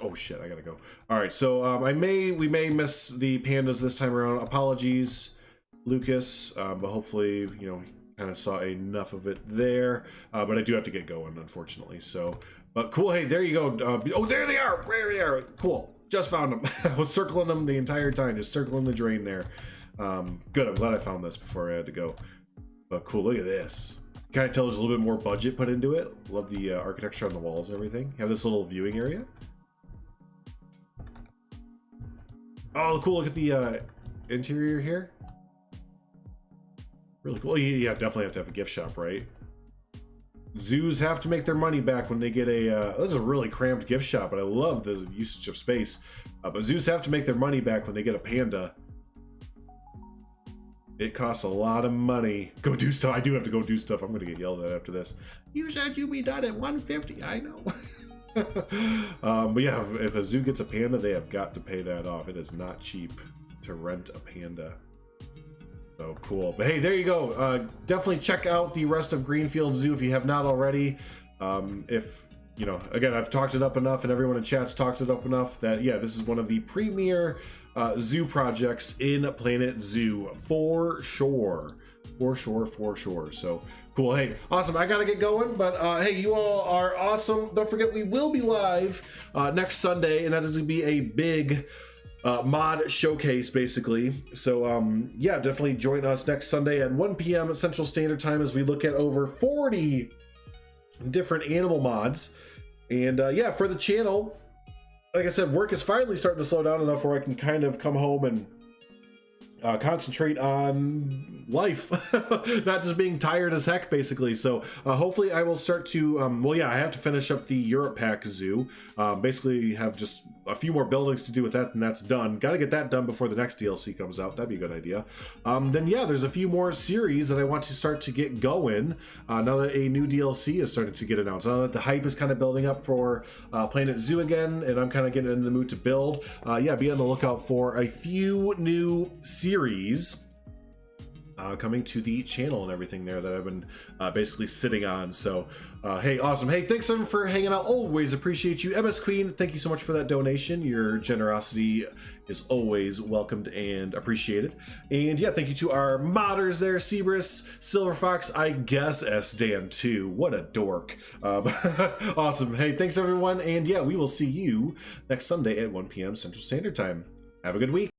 Oh shit, I gotta go. All right, so we may miss the pandas this time around. Apologies, Lucas, but hopefully, you know, kind of saw enough of it there. But I do have to get going, unfortunately. So, but cool. Hey, there you go. Oh, there they are. There they are. Cool. Just found them. I was circling them the entire time, just circling the drain there. Good. I'm glad I found this before I had to go. But cool. Look at this. Kind of tell there's a little bit more budget put into it. Love the architecture on the walls and everything. You have this little viewing area. Oh, cool. Look at the interior here. Really cool. Yeah, definitely have to have a gift shop, right? Zoos have to make their money back when they get a this is a really cramped gift shop, but I love the usage of space. But zoos have to make their money back when they get a panda. It costs a lot of money. Go do stuff. I do have to go do stuff. I'm gonna get yelled at after this. You said you'd be done at 150. I know. But yeah, if a zoo gets a panda, they have got to pay that off. It is not cheap to rent a panda. So cool. But hey, there you go. Definitely check out the rest of Greenfield Zoo if you have not already. If, you know, again, I've talked it up enough and everyone in chat's talked it up enough that, yeah, this is one of the premier zoo projects in Planet Zoo for sure. For sure. So cool. Hey, awesome. I gotta get going, but hey, you all are awesome. Don't forget, we will be live next Sunday, and that is gonna be a big mod showcase basically. So yeah, definitely join us next Sunday at 1 p.m. Central Standard Time as we look at over 40 different animal mods. And yeah, for the channel, like I said, work is finally starting to slow down enough where I can kind of come home and concentrate on life, not just being tired as heck basically. So hopefully I will start to well, yeah, I have to finish up the Europe Pack Zoo. Basically have just a few more buildings to do with that, and that's done. Got to get that done before the next DLC comes out. That'd be a good idea. Then yeah, there's a few more series that I want to start to get going now that a new DLC is starting to get announced. Now that the hype is kind of building up for Planet Zoo again, and I'm kind of getting in the mood to build. Yeah, be on the lookout for a few new series coming to the channel and everything there that I've been basically sitting on. So hey, awesome. Hey, thanks everyone for hanging out. Always appreciate you. MS Queen, thank you so much for that donation. Your generosity is always welcomed and appreciated. And yeah, thank you to our modders there, Cebrus, Silver Fox, I guess S-Dan too. What a dork. Awesome. Hey, thanks everyone. And yeah, we will see you next Sunday at 1 p.m. Central Standard Time. Have a good week.